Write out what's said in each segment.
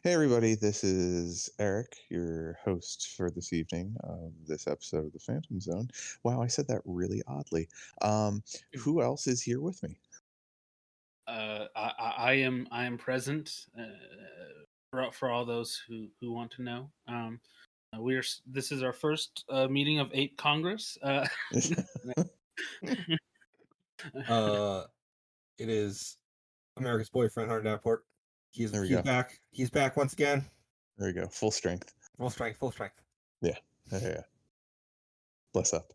Hey everybody, this is Eric, your host for this evening of this episode of the Phantom Zone. Wow, I said that really oddly. Um, who else is here with me? I am present for all those who want to know. This is our first meeting of 8 Congress. Uh, it is America's boyfriend, Hunter Davenport. He's There we he's go. back. He's back once again. There we go. Full strength. Full strength. Full strength. Yeah. Yeah. Bless up.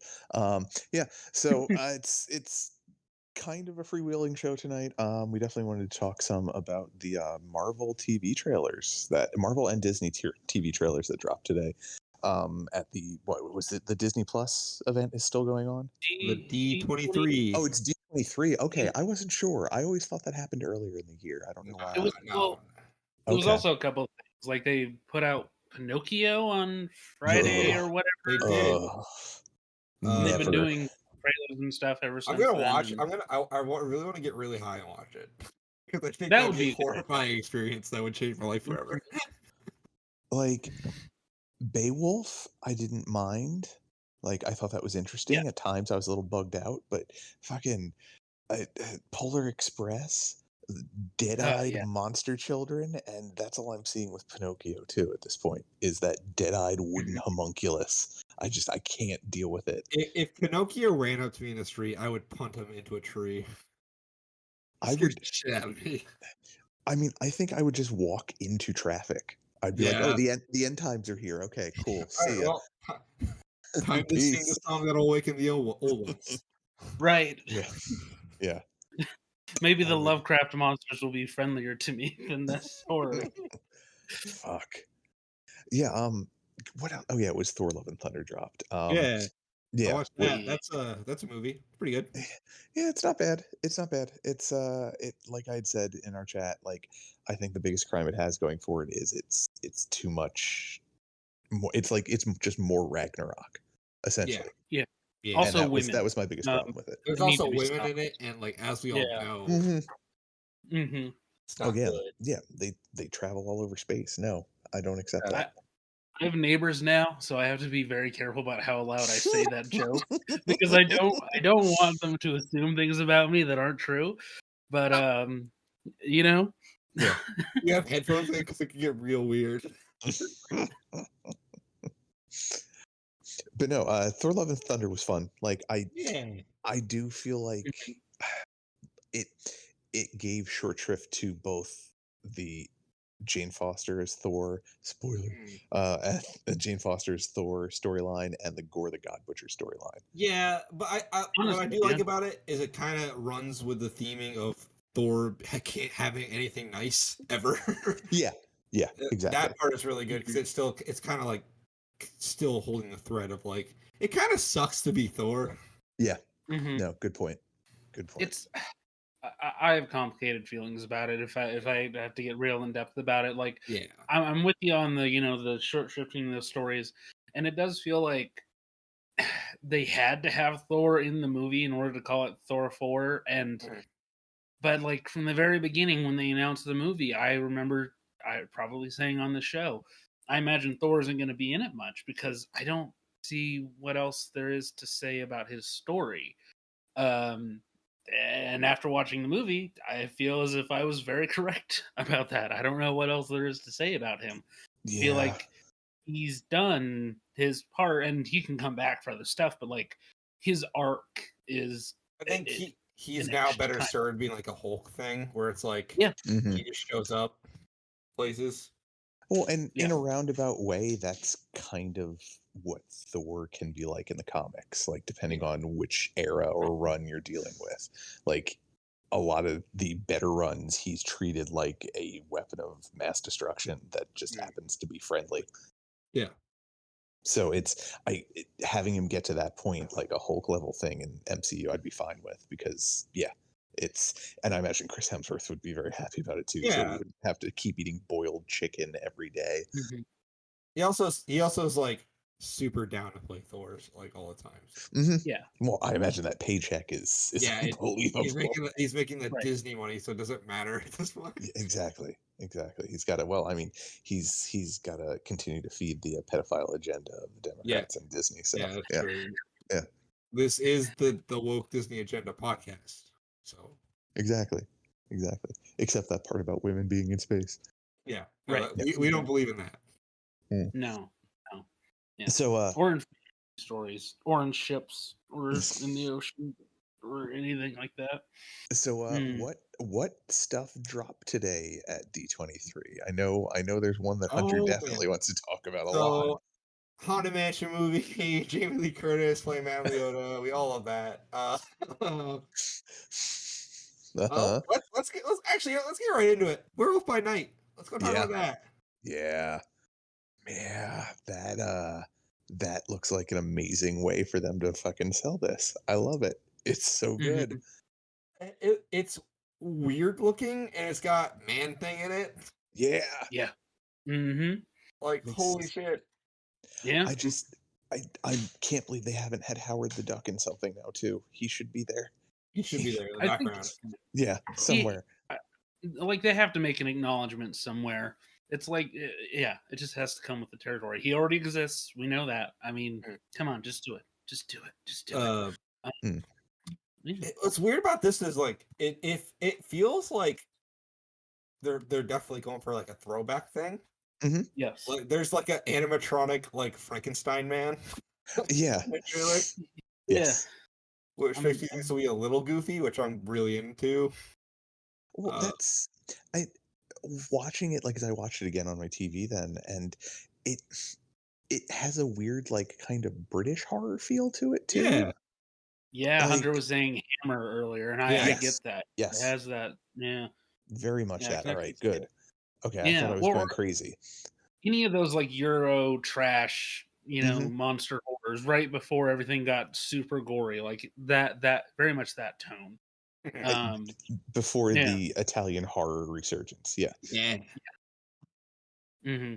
Yeah. So it's kind of a freewheeling show tonight. We definitely wanted to talk some about the Marvel TV trailers that Marvel and Disney TV trailers that dropped today. At the what was it? The Disney Plus event is still going on. The D23. Oh, it's D23. Okay, I wasn't sure. I always thought that happened earlier in the year. I don't know why. It was No. It was Okay. also a couple of things. Like they put out Pinocchio on Friday Ugh. or whatever. They did. They've been Never. doing trailers and stuff ever since. I'm gonna then, watch. and Really want to get really high and watch it because I think That that'd would be a be a good horrifying experience that would change my life forever. Like Beowulf, I didn't mind. Like I thought that was interesting. Yeah. At times I was a little bugged out, but fucking Polar Express, dead-eyed yeah. monster children, and that's all I'm seeing with Pinocchio too at this point, is that dead-eyed wooden homunculus. I can't deal with it. If Pinocchio ran up to me in the street, I would punt him into a tree. I Scares would the shit out of me. I mean, I think I would just walk into traffic. I'd be like, "Oh, Yeah. the end times are here. Okay, cool. All See right, ya." well, time to sing the Peace. song that'll awaken the old ones. Right. Yeah. Yeah. Maybe I the would- Lovecraft monsters will be friendlier to me than this horror. Fuck. Yeah, what else? Oh yeah, it was Thor Love and Thunder dropped. Yeah. I Yeah. watched that. That's a movie. Pretty good. Yeah, it's not bad. It's not bad. It's it like I'd said in our chat, like I think the biggest crime it has going for it is it's too much more, it's like it's just more Ragnarok essentially. Yeah. Yeah. Also, And women. that was my biggest problem with it. There's They need also to be women stopped. in it, and like as we all Yeah. know, Mhm. it's Oh not yeah. good. Yeah, they travel all over space. No, I don't accept that. I have neighbors now, so I have to be very careful about how loud I say that joke because I don't want them to assume things about me that aren't true. But you know, Yeah. You have headphones in because it can get real weird. But no, Thor Love and Thunder was fun. Like Yeah. I do feel like it it gave short shrift to both the Jane Foster as Thor spoiler, and Jane Foster's Thor storyline and the Gore the God Butcher storyline. Yeah, but what I Honestly, do like about it is it kind of runs with the theming of Thor can't having anything nice ever. Yeah, exactly. That part is really good because it's kind of like still holding the thread of like it kind of sucks to be Thor. Yeah. Mhm. No, good point. Good point. It's I have complicated feelings about it. If I have to get real in depth about it, like Yeah. I'm with you on the the short shifting the stories, and it does feel like they had to have Thor in the movie in order to call it Thor 4, and but like from the very beginning when they announced the movie, I remember I probably saying on the show, I imagine Thor isn't going to be in it much because I don't see what else there is to say about his story. And after watching the movie, I feel as if I was very correct about that. I don't know what else there is to say about him. I feel like he's done his part and he can come back for other stuff, but like his arc is I think he's now finished, better kind of. served being like a Hulk thing where it's like Mhm. he just shows up places. Well, and in Yeah. a roundabout way, that's kind of what Thor can be like in the comics, like depending on which era or run you're dealing with. Like a lot of the better runs, he's treated like a weapon of mass destruction that just happens to be friendly. Yeah. So having him get to that point, like a Hulk level thing in MCU, I'd be fine with because and I imagine Chris Hemsworth would be very happy about it too. So Yeah. he wouldn't have to keep eating boiled chicken every day. Mhm. He also is like super down to play Thor's like all the time. Hmm. Yeah. Well, I imagine that paycheck is Yeah, unbelievable. he's making the Right. Disney money, so it doesn't matter at this point. Yeah, exactly. He's got to. Well, I mean, he's got to continue to feed the pedophile agenda of the Yeah, Democrats and Disney. So yeah, that's yeah, true. yeah, This is the woke Disney agenda podcast. So exactly. Except that part about women being in space. yeah, Right. we don't believe in that. Mm. No. Yeah. So Or in stories, or in ships, or in the ocean, or anything like that. So Mm. what stuff dropped today at D23? I know there's one that Hunter Oh definitely man, wants to talk about a lot. so Haunted Mansion movie, Jamie Lee Curtis playing Matt Liotta. We all love that. Uh-huh. Let's get right into it. Werewolf by Night. Let's go talk Yeah. about that. Yeah. Yeah, that looks like an amazing way for them to fucking sell this. I love it. It's so good. Mhm. It's weird looking and it's got Man Thing in it. Yeah. Yeah. Mm-hmm. Like holy It's shit. Yeah. I just I can't believe they haven't had Howard the Duck in something now too. He should be there. He should be there in the I think background. Yeah, he, somewhere. like they have to make an acknowledgement somewhere. It's like, yeah, it just has to come with the territory. He already exists. We know that. I mean, come on, just do it. Just do it. Just do it. Hmm. Yeah. What's weird about this is like it feels like they're definitely going for like a throwback thing. Yes. Like there's like an animatronic like Frankenstein man Yeah. in the trailer, Yeah. Yes. which I'm- makes me think this will be a little goofy, which I'm really into. Well, that's I watching it like as I watched it again on my TV then, and it it has a weird like kind of British horror feel to it too. Yeah, Yeah, Hunter Like was saying hammer earlier, and I yeah, yes, get that. It yes, has that. Yeah. very much Yeah. that. All right, Connections. good. Okay, I thought Yeah. I was Or going crazy. any of those like Euro trash, Hmm. monster horrors right before everything got super gory, like that very much that tone. Um, Before yeah. the Italian horror resurgence. Yeah. yeah. Mm-hmm.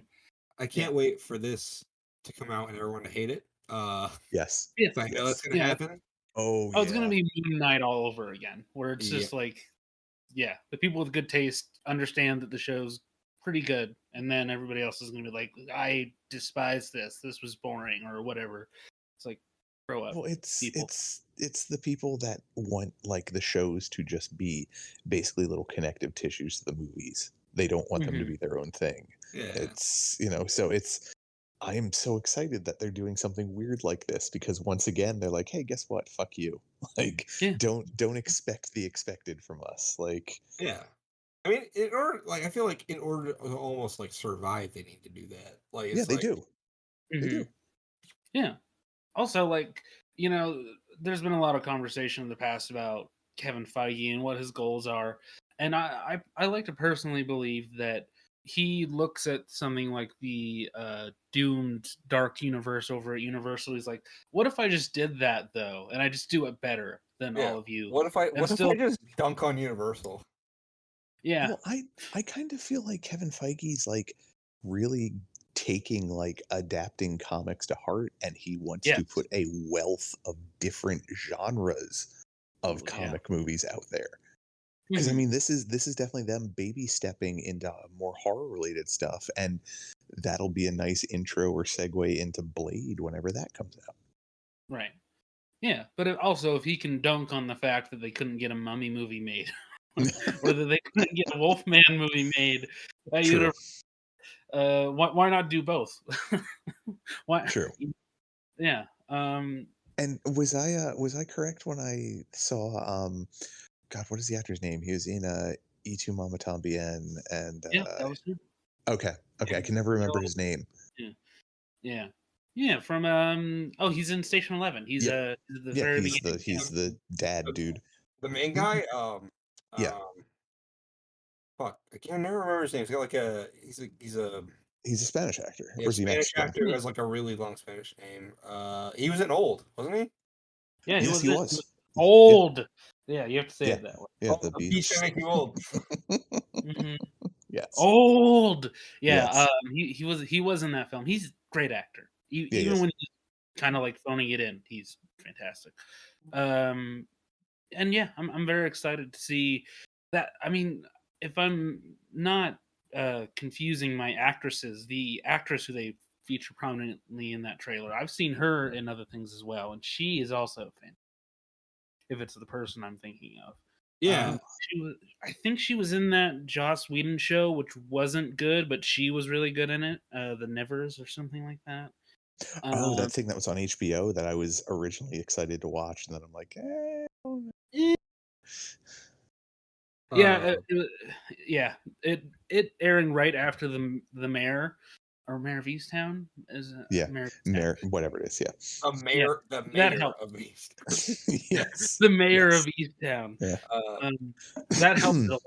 I can't wait for this to come out and everyone to hate it. Yes. Yeah. I know that's Yes. gonna Yeah. happen. Oh Oh, it's gonna yeah. be Moon Knight all over again, where it's Yeah, just like, yeah, the people with good taste understand that the show's pretty good, and then everybody else is gonna be like, I despise this. This was boring or whatever. It's like, grow up, Well, it's people. it's the people that want like the shows to just be basically little connective tissues to the movies. They don't want them to Mm-hmm. be their own thing. yeah. It's so it's I am so excited that they're doing something weird like this because once again they're like, hey, guess what? Fuck you. Like Yeah. don't expect the expected from us. Like Yeah. I mean, in order, like, I feel like in order to almost like survive, they need to do that. Like, yeah, it's they like, do. They Mm-hmm. do. Yeah. Also, like, there's been a lot of conversation in the past about Kevin Feige and what his goals are. And I like to personally believe that he looks at something like the doomed dark universe over at Universal. He's like, what if I just did that though? And I just do it better than yeah. all of you. What if I And still, just dunk on Universal? yeah. Well, I kind of feel like Kevin Feige's like really taking like adapting comics to heart and he wants to Yes. put a wealth of different genres of Absolutely, yeah. comic movies out there. Because I Mhm. mean this is definitely them baby stepping into more horror related stuff and that'll be a nice intro or segue into Blade whenever that comes out. Right. Yeah, but also if he can dunk on the fact that they couldn't get a Mummy movie made, or that they couldn't get a Wolfman movie made, True. why not do both? Why? True. Yeah. And was I correct when I saw God, what is the actor's name? He was in E two Mama Tambien and Yeah, that was good. okay. I can never remember his name. Yeah. Yeah. Yeah. From oh, he's in Station 11. He's Yeah. at the Yeah, very he's beginning. the dad dude. The main Mhm. guy, Yeah. fuck, I can't never remember his name. He's got like a He's a Spanish actor. yeah, Or is he Spanish Mexican? actor who has like a really long Spanish name. He was in Old, wasn't he? Yeah, Yes, he he was. was old. Yeah, you have to say Yeah. it that way. Yeah, Oh, the the beach that beach. make you old. Mhm. Yes. Old. Yeah. Yes. He was in that film. He's a great actor. Yeah, Even yes. when he's kind of like phoning it in, he's fantastic. Um, and yeah, I'm very excited to see that. I mean, if I'm not confusing my actresses, the actress who they feature prominently in that trailer, I've seen her in other things as well, and she is also fantastic. If it's the person I'm thinking of, Yeah. she was. I think she was in that Joss Whedon show, which wasn't good, but she was really good in it. The Nevers or something like that. Oh, Um, that thing that was on HBO that I was originally excited to watch, and then I'm like, eh. eh, yeah, Uh, yeah. It airing right after the mayor or Mayor of Easttown is Yeah, Mayor of Easttown. mayor, whatever it is. Yeah. Yeah, the that mayor helped. of East. Yes. The mayor Yes. of Easttown. Yeah. Um, that helped it a lot.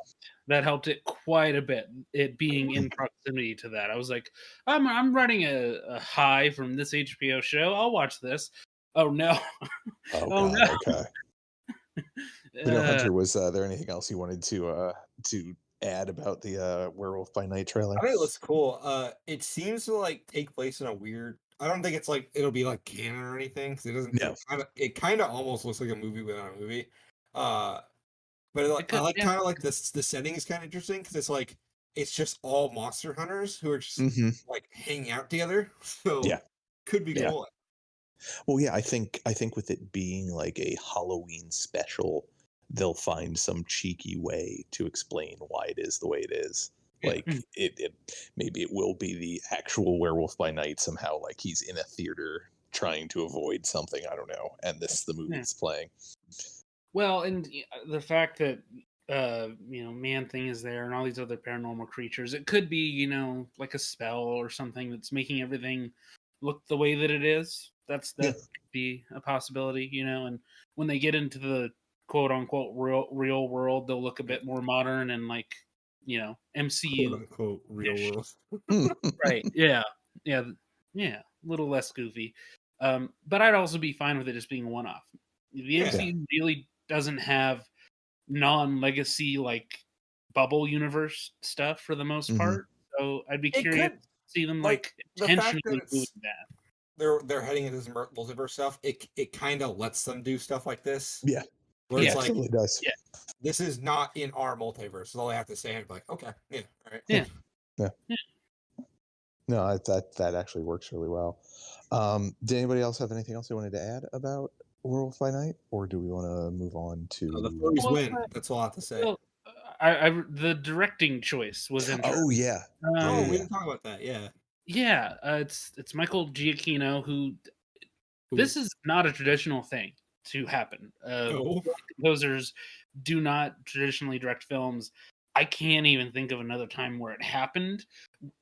That helped it quite a bit. It being in proximity to that, I was like, I'm running a high from this HBO show. I'll watch this. Oh no! Oh Oh God. no! Okay. But no, Uh, Hunter, was there anything else you wanted to add about the Werewolf by Night trailer? I think it looks cool. It seems to like take place in a weird. I don't think it's like it'll be like canon or anything because it doesn't. No. It kind of almost looks like a movie within a movie. Uh, but it I could, like yeah, kind of like this. The setting is kind of interesting because it's like it's just all monster hunters who are just Hmm. like hanging out together. So Yeah. could be yeah, cool. Well, yeah. I think with it being like a Halloween special, they'll find some cheeky way to explain why it is the way it is. Yeah. Like it maybe it will be the actual Werewolf by Night somehow. Like he's in a theater trying to avoid something. I don't know, and this is the movie yeah. that's playing. Well, and the fact that Man Thing is there and all these other paranormal creatures, it could be like a spell or something that's making everything look the way that it is. Yeah. That could be a possibility, and when they get into the quote unquote real world, they'll look a bit more modern and like Quote MCU unquote real ish. world. Right? Yeah, yeah, yeah. A little less goofy, but I'd also be fine with it just being a one off. The Yeah. MCU really doesn't have non-legacy like bubble universe stuff for the most Mhm. part. So I'd be It curious could to see them like like the fact that intentionally doing it's that. they're heading into this multiverse stuff. It kind of lets them do stuff like this Yeah, where it it's Yeah, like absolutely does. yeah, this is not in our multiverse. Is all they have to say. And be like, okay, yeah, all right. yeah, Yeah. yeah. No, that actually works really well. Did anybody else have anything else they wanted to add about Werewolf by Night, or do we want to move on The to? furries Well, win. That's all I have to say. well, the directing choice was Oh interesting. yeah, yeah, Oh, Um, we yeah. didn't talk about that. Yeah. yeah, it's Michael Giacchino who. Who? This is not a traditional thing to happen. No. Composers do not traditionally direct films. I can't even think of another time where it happened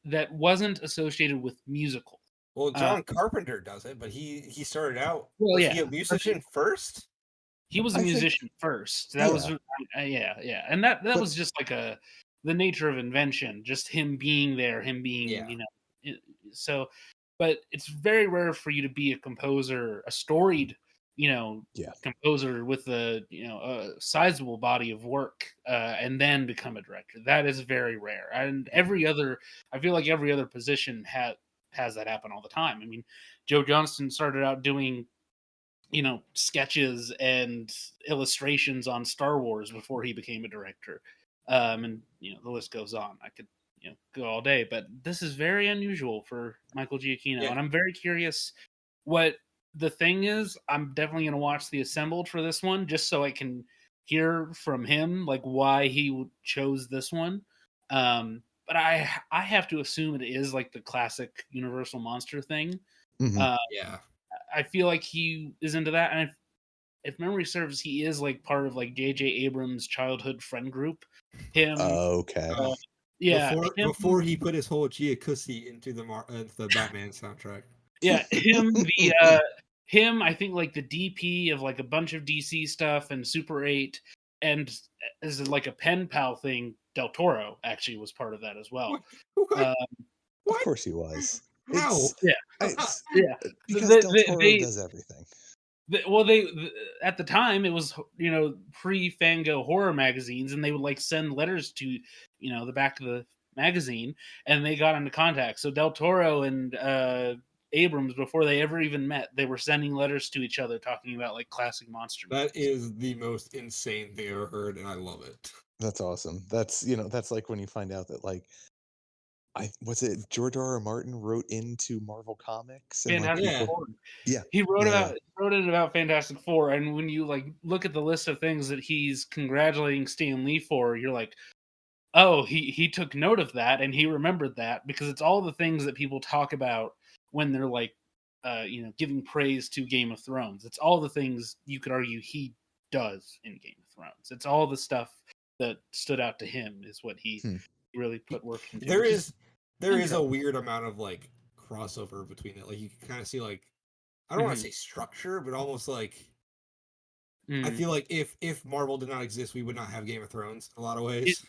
that wasn't associated with musical. Well, Uh, John Carpenter does it, but he started out. well, Was he yeah, a musician first? he was a I think musician first. That was yeah. yeah, and that But was just like the nature of invention, just him being there, him being Yeah. it- so. But it's very rare for you to be a composer, a storied, yeah, composer with a sizable body of work, and then become a director. That is very rare, and I feel like every other position has that happen all the time. I mean, Joe Johnston started out doing sketches and illustrations on Star Wars before he became a director. And the list goes on. I could go all day, but this is very unusual for Michael Giacchino, Yeah. and I'm very curious what the thing is. I'm definitely going to watch the assembled for this one just so I can hear from him like why he chose this one. But I have to assume it is like the classic Universal monster thing. hmm Uh, Yeah. I feel like he is into that, and if memory serves, he is like part of like J.J. Abrams' childhood friend group. Him, okay. uh, yeah, him, Before he put his whole Giacusi into the Batman soundtrack. yeah, him. Him. I think like the DP of like a bunch of DC stuff and Super 8, and as like a pen pal thing, Del Toro actually was part of that as well. What? What? Uh, Of What? course he was. How? yeah, It's yeah. because Del Toro They does everything. Well, at the time it was pre Fango horror magazines, and they would like send letters to the back of the magazine, and they got into contact. So Del Toro and Abrams before they ever even met. They were sending letters to each other talking about like classic monster movies. That is the most insane thing I ever heard, and I love it. That's awesome. That's that's like when you find out that like was it George R.R. Martin wrote into Marvel Comics and like Fantastic Yeah. people. Four. Yeah. He wrote Yeah. it about Fantastic Four, and when you like look at the list of things that he's congratulating Stan Lee for, you're like, oh, he took note of that and he remembered that, because it's all the things that people talk about when they're like, giving praise to Game of Thrones. It's all the things you could argue he does in Game of Thrones. It's all the stuff that stood out to him is what he Hmm. really put work into. There which is a interesting. weird amount of like crossover between it. Like you can kind of see like I don't want to say structure, but almost like I feel like if Marvel did not exist, we would not have Game of Thrones in a lot of ways.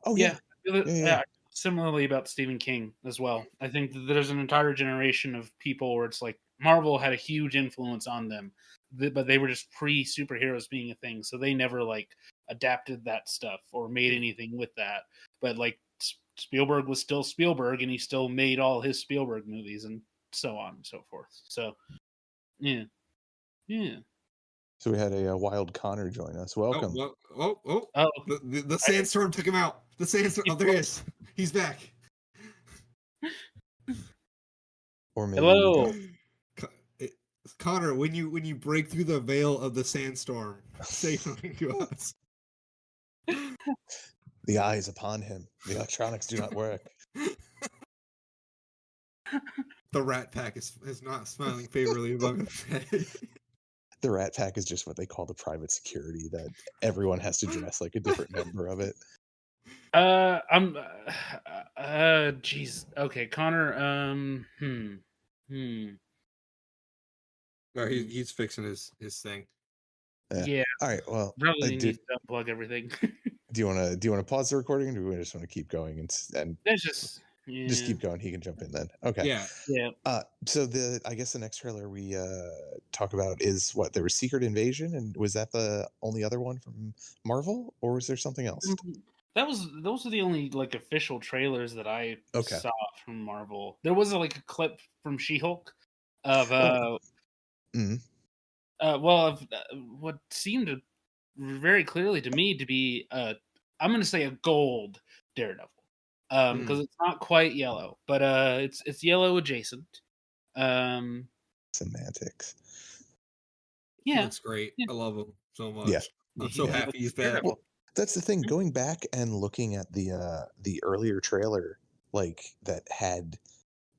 Oh Yeah, yeah. Yeah. similarly about Stephen King as well. I think that there's an entire generation of people where it's like Marvel had a huge influence on them, but they were just pre superheroes being a thing, so they never like adapted that stuff or made anything with that. But like Spielberg was still Spielberg, and he still made all his Spielberg movies, and so on and so forth. So yeah, yeah. So we had a Wild Connor join us. Welcome. Oh! Oh, The sandstorm took him out. The sandstorm. Oh, there he is. He's back. Or maybe hello. Connor, when you break through the veil of the sandstorm, say something to us. the eye is upon him. The electronics do not work. The Rat Pack is not smiling favorably above his head. The Rat Pack is just what they call the private security that everyone has to dress like a different member of it. I'm jeez. Okay, Connor, No, he's fixing his thing. Yeah. All right. Well, Probably needs to unplug everything. do you want to pause the recording, or do we just want to keep going and That's just just keep going? He can jump in then. Okay. Yeah. So I guess the next trailer we talk about is what, there was Secret Invasion, and was that the only other one from Marvel, or was there something else? Those are the only like official trailers that I saw from Marvel. There was like a clip from She-Hulk of of what seemed to very clearly to me to be I'm going to say a gold Daredevil. Because it's not quite yellow, but it's yellow adjacent. Semantics. He Yeah, looks great. I love him so much. Yeah. I'm so happy he's back. Well, that's the thing. Going back and looking at the earlier trailer, like that had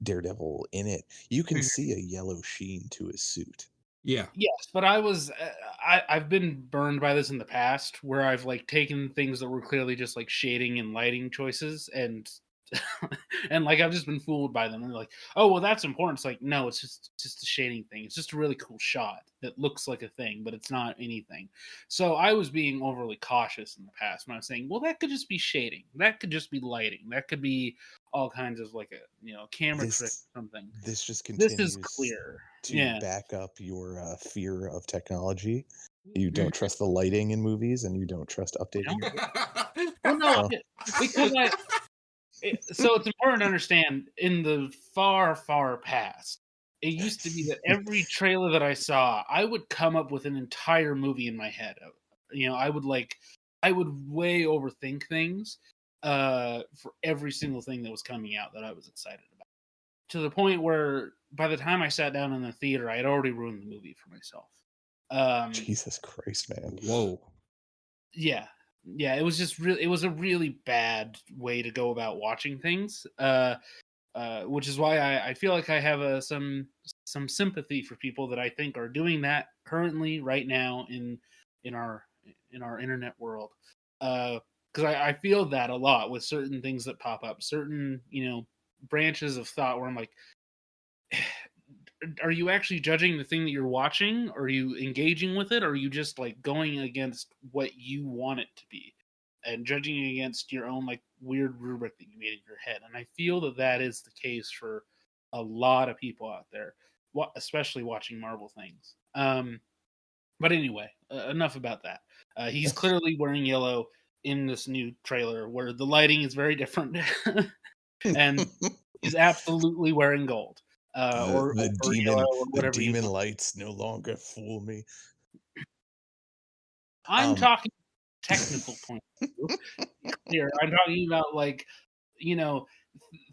Daredevil in it, you can see a yellow sheen to his suit. Yeah. Yes, but I've been burned by this in the past, where I've like taken things that were clearly just like shading and lighting choices, and and like I've just been fooled by them. And they're like, oh well, that's important. It's like, no, it's just a shading thing. It's just a really cool shot that looks like a thing, but it's not anything. So I was being overly cautious in the past when I was saying, well, that could just be shading, that could just be lighting, that could be all kinds of like a camera trick or something. This just This continues is clear. to back up your fear of technology. You don't trust the lighting in movies, and you don't trust updating your Well, no, So- because so it's important to understand, in the far, far past, it used to be that every trailer that I saw, I would come up with an entire movie in my head. I would way overthink things for every single thing that was coming out that I was excited about, to the point where by the time I sat down in the theater, I had already ruined the movie for myself. Jesus Christ, man. Whoa. Yeah, it was just really, it was a really bad way to go about watching things, which is why I feel like I have some sympathy for people that I think are doing that currently right now in our internet world, because I feel that a lot with certain things that pop up, certain branches of thought where I'm like, are you actually judging the thing that you're watching? Are you engaging with it? Or are you just like going against what you want it to be and judging against your own like weird rubric that you made in your head? And I feel that is the case for a lot of people out there, especially watching Marvel things. But anyway, enough about that. He's clearly wearing yellow in this new trailer where the lighting is very different and he's absolutely wearing gold. The or yellow demon or the whatever you demon want. lights no longer fool me. I'm Um talking technical point of view. Clear. I'm talking about like, you know,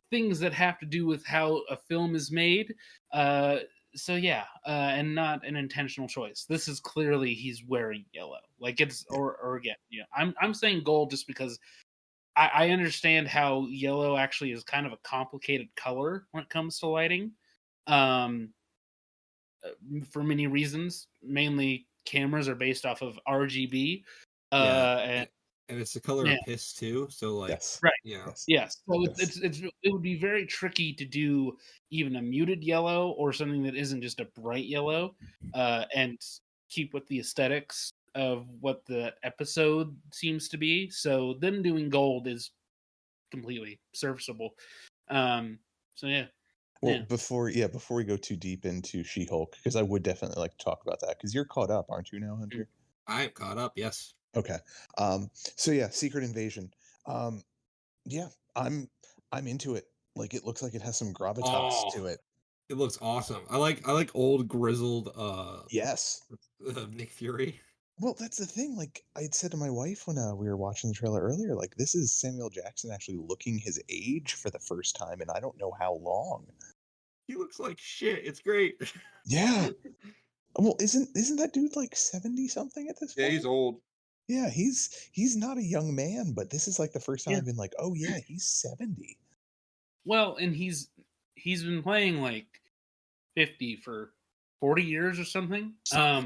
things that have to do with how a film is made. Uh, so yeah, and not an intentional choice. This is clearly he's wearing yellow. Like it's Yeah, or again, yeah. I'm saying gold just because I understand how yellow actually is kind of a complicated color when it comes to lighting. Um, for many reasons, mainly cameras are based off of RGB. Yeah, And and it's the color yeah, of piss too. So like, yes, right. yeah, yes, Yes. So yes. it would be very tricky to do even a muted yellow or something that isn't just a bright yellow, and keep with the aesthetics of what the episode seems to be. So them doing gold is completely serviceable. Um. So yeah, Well, yeah. before we go too deep into She-Hulk, because I would definitely like to talk about that, because you're caught up, aren't you now, Mm. Hunter? I am caught up. Yes. Okay. So yeah, Secret Invasion. Um, yeah, I'm into it. Like it looks like it has some gravitas Oh, to it. it looks awesome. I like old grizzled Yes. Nick Fury. Well, that's the thing. Like I had said to my wife when we were watching the trailer earlier, like this is Samuel Jackson actually looking his age for the first time, and I don't know how long. He looks like shit. It's great. Yeah. Well, isn't that dude like 70 something at this Yeah, he's point? old. Yeah, he's not a young man, but this is like the first time Yeah. I've been like, oh yeah, he's 70. Well, and he's been playing like 50 for 40 years or something.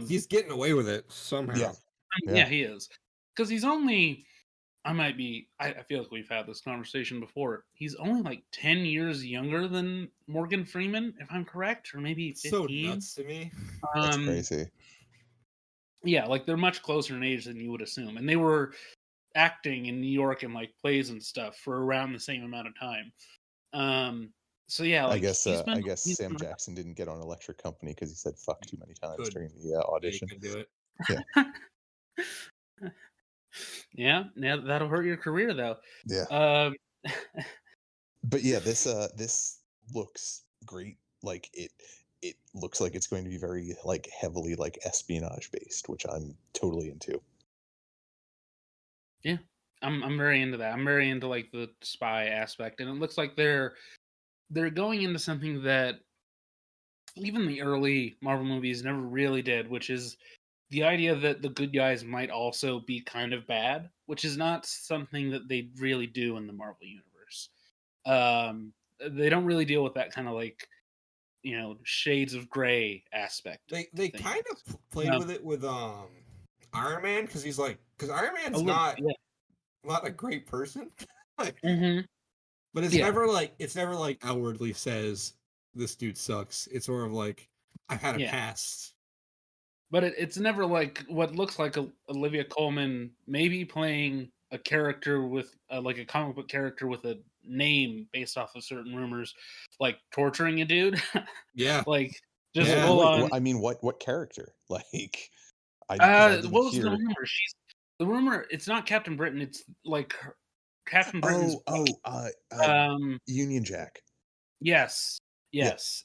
He's getting away with it Yeah. somehow. Yeah. Yeah, he is because he's only I might be. I feel like we've had this conversation before. He's only like 10 years younger than Morgan Freeman, if I'm correct, or maybe It's so 15. nuts to me. That's Um, crazy. yeah, like they're much closer in age than you would assume, and they were acting in New York and like plays and stuff for around the same amount of time. Um, so yeah, like I guess he's Sam been Jackson didn't get on Electric Company because he said fuck too many times Could during the Yeah, you audition. could do it. Yeah. yeah, that'll hurt your career though. Yeah. Um, But yeah, this looks great. Like it looks like it's going to be very like heavily like espionage based, which I'm totally into. yeah, I'm very into that. I'm very into like the spy aspect, and it looks like they're going into something that even the early Marvel movies never really did, which is the idea that the good guys might also be kind of bad, which is not something that they really do in the Marvel universe. They don't really deal with that kind of like shades of gray aspect They to kind things. of played Um, with it with Iron Man because Iron a Man's little, not yeah, not a great person. Like, hmm but yeah, it's never like outwardly says this dude sucks. It's sort of like I've had a yeah. past. But it's never like what looks like Olivia Colman maybe playing a character with like a comic book character with a name based off of certain rumors, like torturing a dude, Yeah, like just yeah. full Wait, on. I mean, what character? Like, because I didn't What was the hear. rumor? The rumor. It's not Captain Britain. It's like Captain Britain's Oh, wife. Union Jack. Yes, Yeah, yes.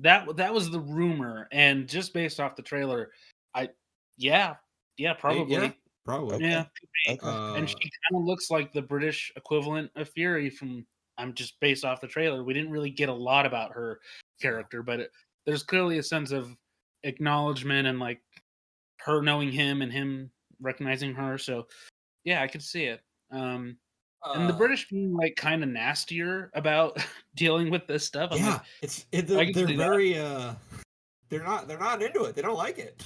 That was the rumor, and just based off the trailer, I yeah, yeah, Yeah, probably. probably. Yeah, okay, could be. okay. And she Uh, kind of looks like the British equivalent of Fury from. I'm just based off the trailer. We didn't really get a lot about her no. character, but there's clearly a sense of acknowledgement and like her knowing him and him recognizing her. So yeah, I could see it. And the Uh, British being like kind of nastier about dealing with this stuff. I'm like, yeah. I can They're see that. very they're not into it. They don't like it.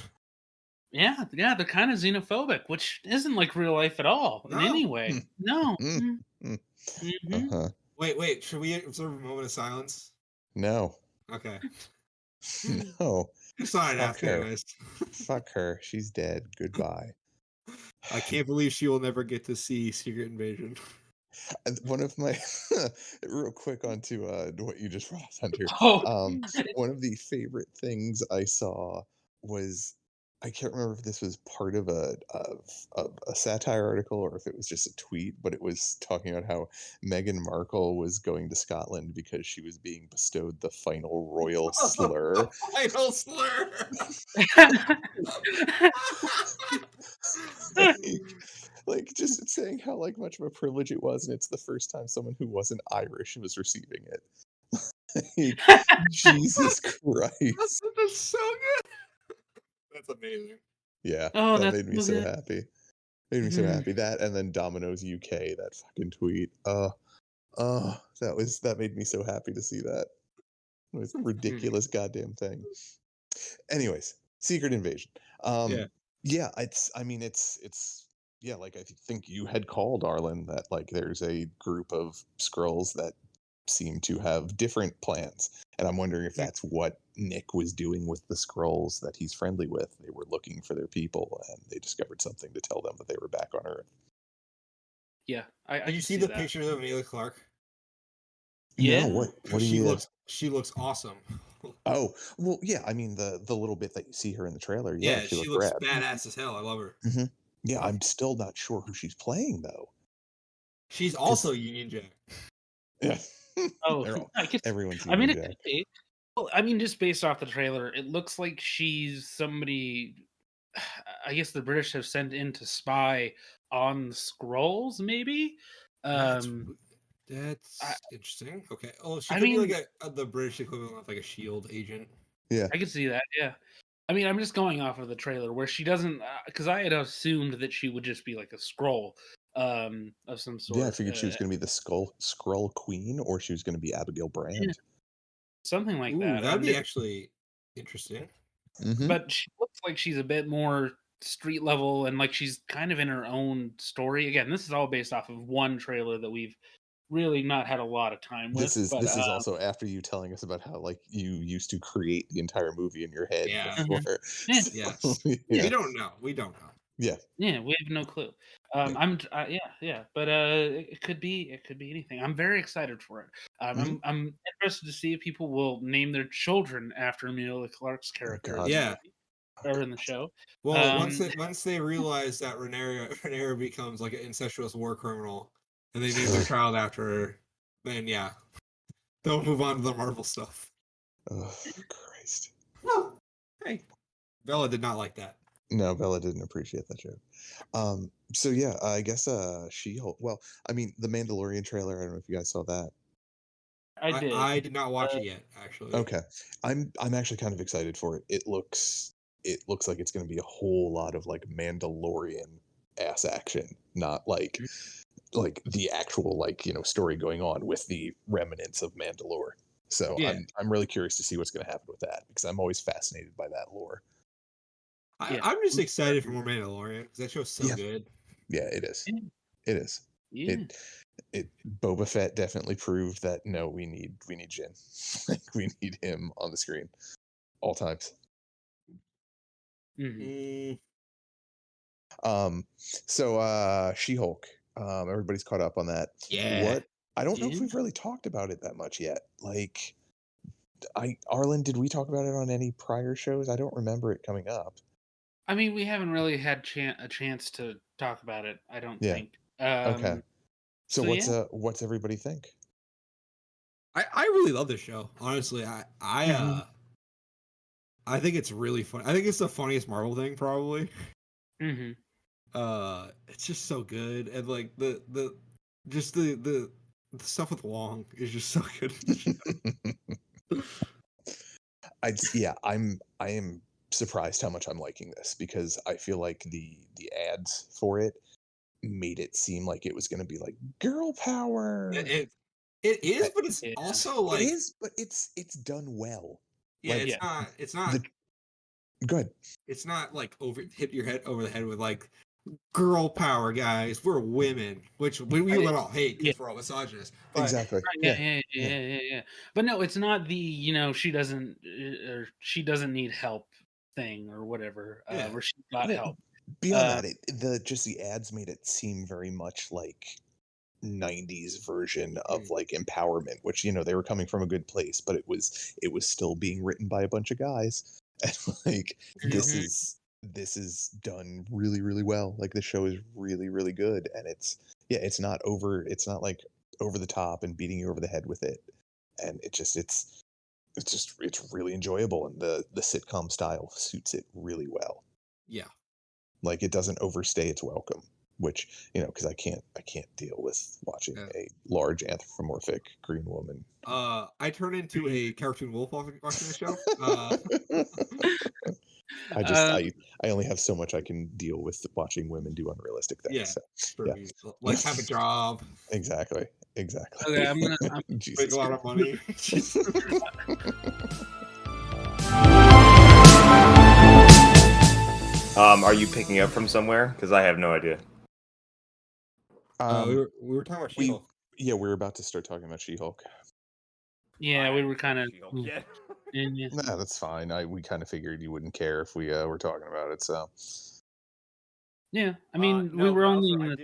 Yeah, yeah, they're kind of xenophobic, which isn't like real life at all in any No. way. No. Mm, mm, Mm-hmm. uh-huh. Wait. Should we observe a moment of silence? No, Okay. no. Sign Fuck after, her. anyways. Fuck her. She's dead. Goodbye. I can't believe she will never get to see Secret Invasion. And one of my real quick onto what you just brought up, Hunter. Oh, One of the favorite things I saw was I can't remember if this was part of a satire article or if it was just a tweet, but it was talking about how Meghan Markle was going to Scotland because she was being bestowed the final royal slur. Final slur. like just saying how like much of a privilege it was, and it's the first time someone who wasn't Irish was receiving it. Like, Jesus Christ. That's so good. That's amazing. Yeah, Oh, that that's made me so so good. happy. Made me so happy. That and then Domino's UK, that fucking tweet. That made me so happy to see that. It was a ridiculous goddamn thing. Anyways, Secret Invasion. Yeah. Yeah, it's yeah, like I think you had called Arlen that like there's a group of Skrulls that seem to have different plans. And I'm wondering if that's what Nick was doing with the Skrulls that he's friendly with. They were looking for their people and they discovered something to tell them that they were back on Earth. Yeah, I Did you can see see the that. pictures of Amelia Clark? Yeah. No, what do She you looks awesome. Oh, well, yeah, I mean the little bit that you see her in the trailer, yeah, Yeah, she she looks looks rad. badass as hell. I love her. Hmm. Yeah, I'm still not sure who she's playing though. She's also Union Jack. Yeah. Oh, They're all, I guess. everyone's I mean, Union it Jack. could be. Well, I mean, just based off the trailer, it looks like she's somebody. I guess the British have sent in to spy on the Skrulls, maybe. That's Um, I, interesting. Okay. Oh, she I could be mean, like the British equivalent of like a Shield agent. Yeah. I could see that. Yeah. I mean, I'm just going off of the trailer where she doesn't, because I had assumed that she would just be like a scroll, of some Yeah, I sort, figured she was going to be the Skrull Queen, or she was going to be Abigail yeah, Brand. something like Ooh, that. that'd be actually interesting. Mm-hmm. But she looks like she's a bit more street level and like she's kind of in her own story. Again, this is all based off of one trailer that we've really not had a lot of time with. But This is also after you telling us about how like you used to create the entire movie in your head Yeah. before. yeah, Yes. Yeah. We don't know. We don't know. Yeah. yeah, we have no clue. Yeah. Yeah. But it could be anything. I'm very excited for it. Mhm. I'm interested to see if people will name their children after Emilia Clarke's Oh character in God. the Yeah. movie or in the show. Well, Um, once they realize that Rhaenyra becomes like an incestuous war criminal, and they name their child after her, then yeah, they'll move on to the Marvel stuff. Oh Christ. Hey, Bella did not like that. No, Bella didn't appreciate that joke. So yeah, I guess She-Hulk. Well, I mean, the Mandalorian trailer. I don't know if you guys saw that. I did. I did not watch it yet, actually. Okay, I'm actually kind of excited for it. It looks like it's going to be a whole lot of like Mandalorian ass action, not like the actual like story going on with the remnants of Mandalore. So Yeah. I'm really curious to see what's going to happen with that because I'm always fascinated by that lore. Yeah. I'm just excited for more Mandalorian because that show's so Yeah. good. Yeah, it is. Yeah. It is. Yeah. It Boba Fett definitely proved that no, we need Jin. Like we need him on the screen all times. Mhm. So She-Hulk. Everybody's caught up on that. Yeah. What I don't know if Yeah. we've really talked about it that much yet. Like Arlen, did we talk about it on any prior shows? I don't remember it coming up. I mean, we haven't really had a chance to talk about it, I don't Yeah. think. Okay. So So yeah. what's everybody think? I really love this show. Honestly, Mhm. I think it's really fun. I think it's the funniest Marvel thing probably. Mhm. It's just so good, and like the stuff with Wong is just so good. I am surprised how much I'm liking this because I feel like the ads for it made it seem like it was going to be like girl power. It is, Uh, but it's Yeah. also It like is, but it's done well. yeah, Like it's not the good. it's not like hit your head over the head with like girl power, guys. We're women, which we would all hate Yeah. because we're all misogynists. But Exactly. Right, Yeah. yeah. But no, it's not the, she doesn't or she doesn't need help thing or whatever, Yeah. where she got Well, help. beyond that, the ads made it seem very much like 90s version of like empowerment, which they were coming from a good place, but it was still being written by a bunch of guys. And like this Mhm. is this is done really, really well. Like, the show is really, really good, and it's not like over the top and beating you over the head with it. And it's really enjoyable, and the sitcom style suits it really well. Yeah. Like, it doesn't overstay its welcome, which, because I can't deal with watching a large anthropomorphic green woman. I turn into a cartoon wolf watching the show. I only have so much I can deal with watching women do unrealistic things. Yeah, So, yeah. like have a job, Exactly. Okay, I'm make a lot of money. Are you picking up from somewhere? Because I have no idea. We were talking about She-Hulk. We were about to start talking about She-Hulk. Yeah, we were kind of. Yeah. Nah, that's fine. We kind of figured you wouldn't care if we were talking about it. So. Yeah, I mean, we were only.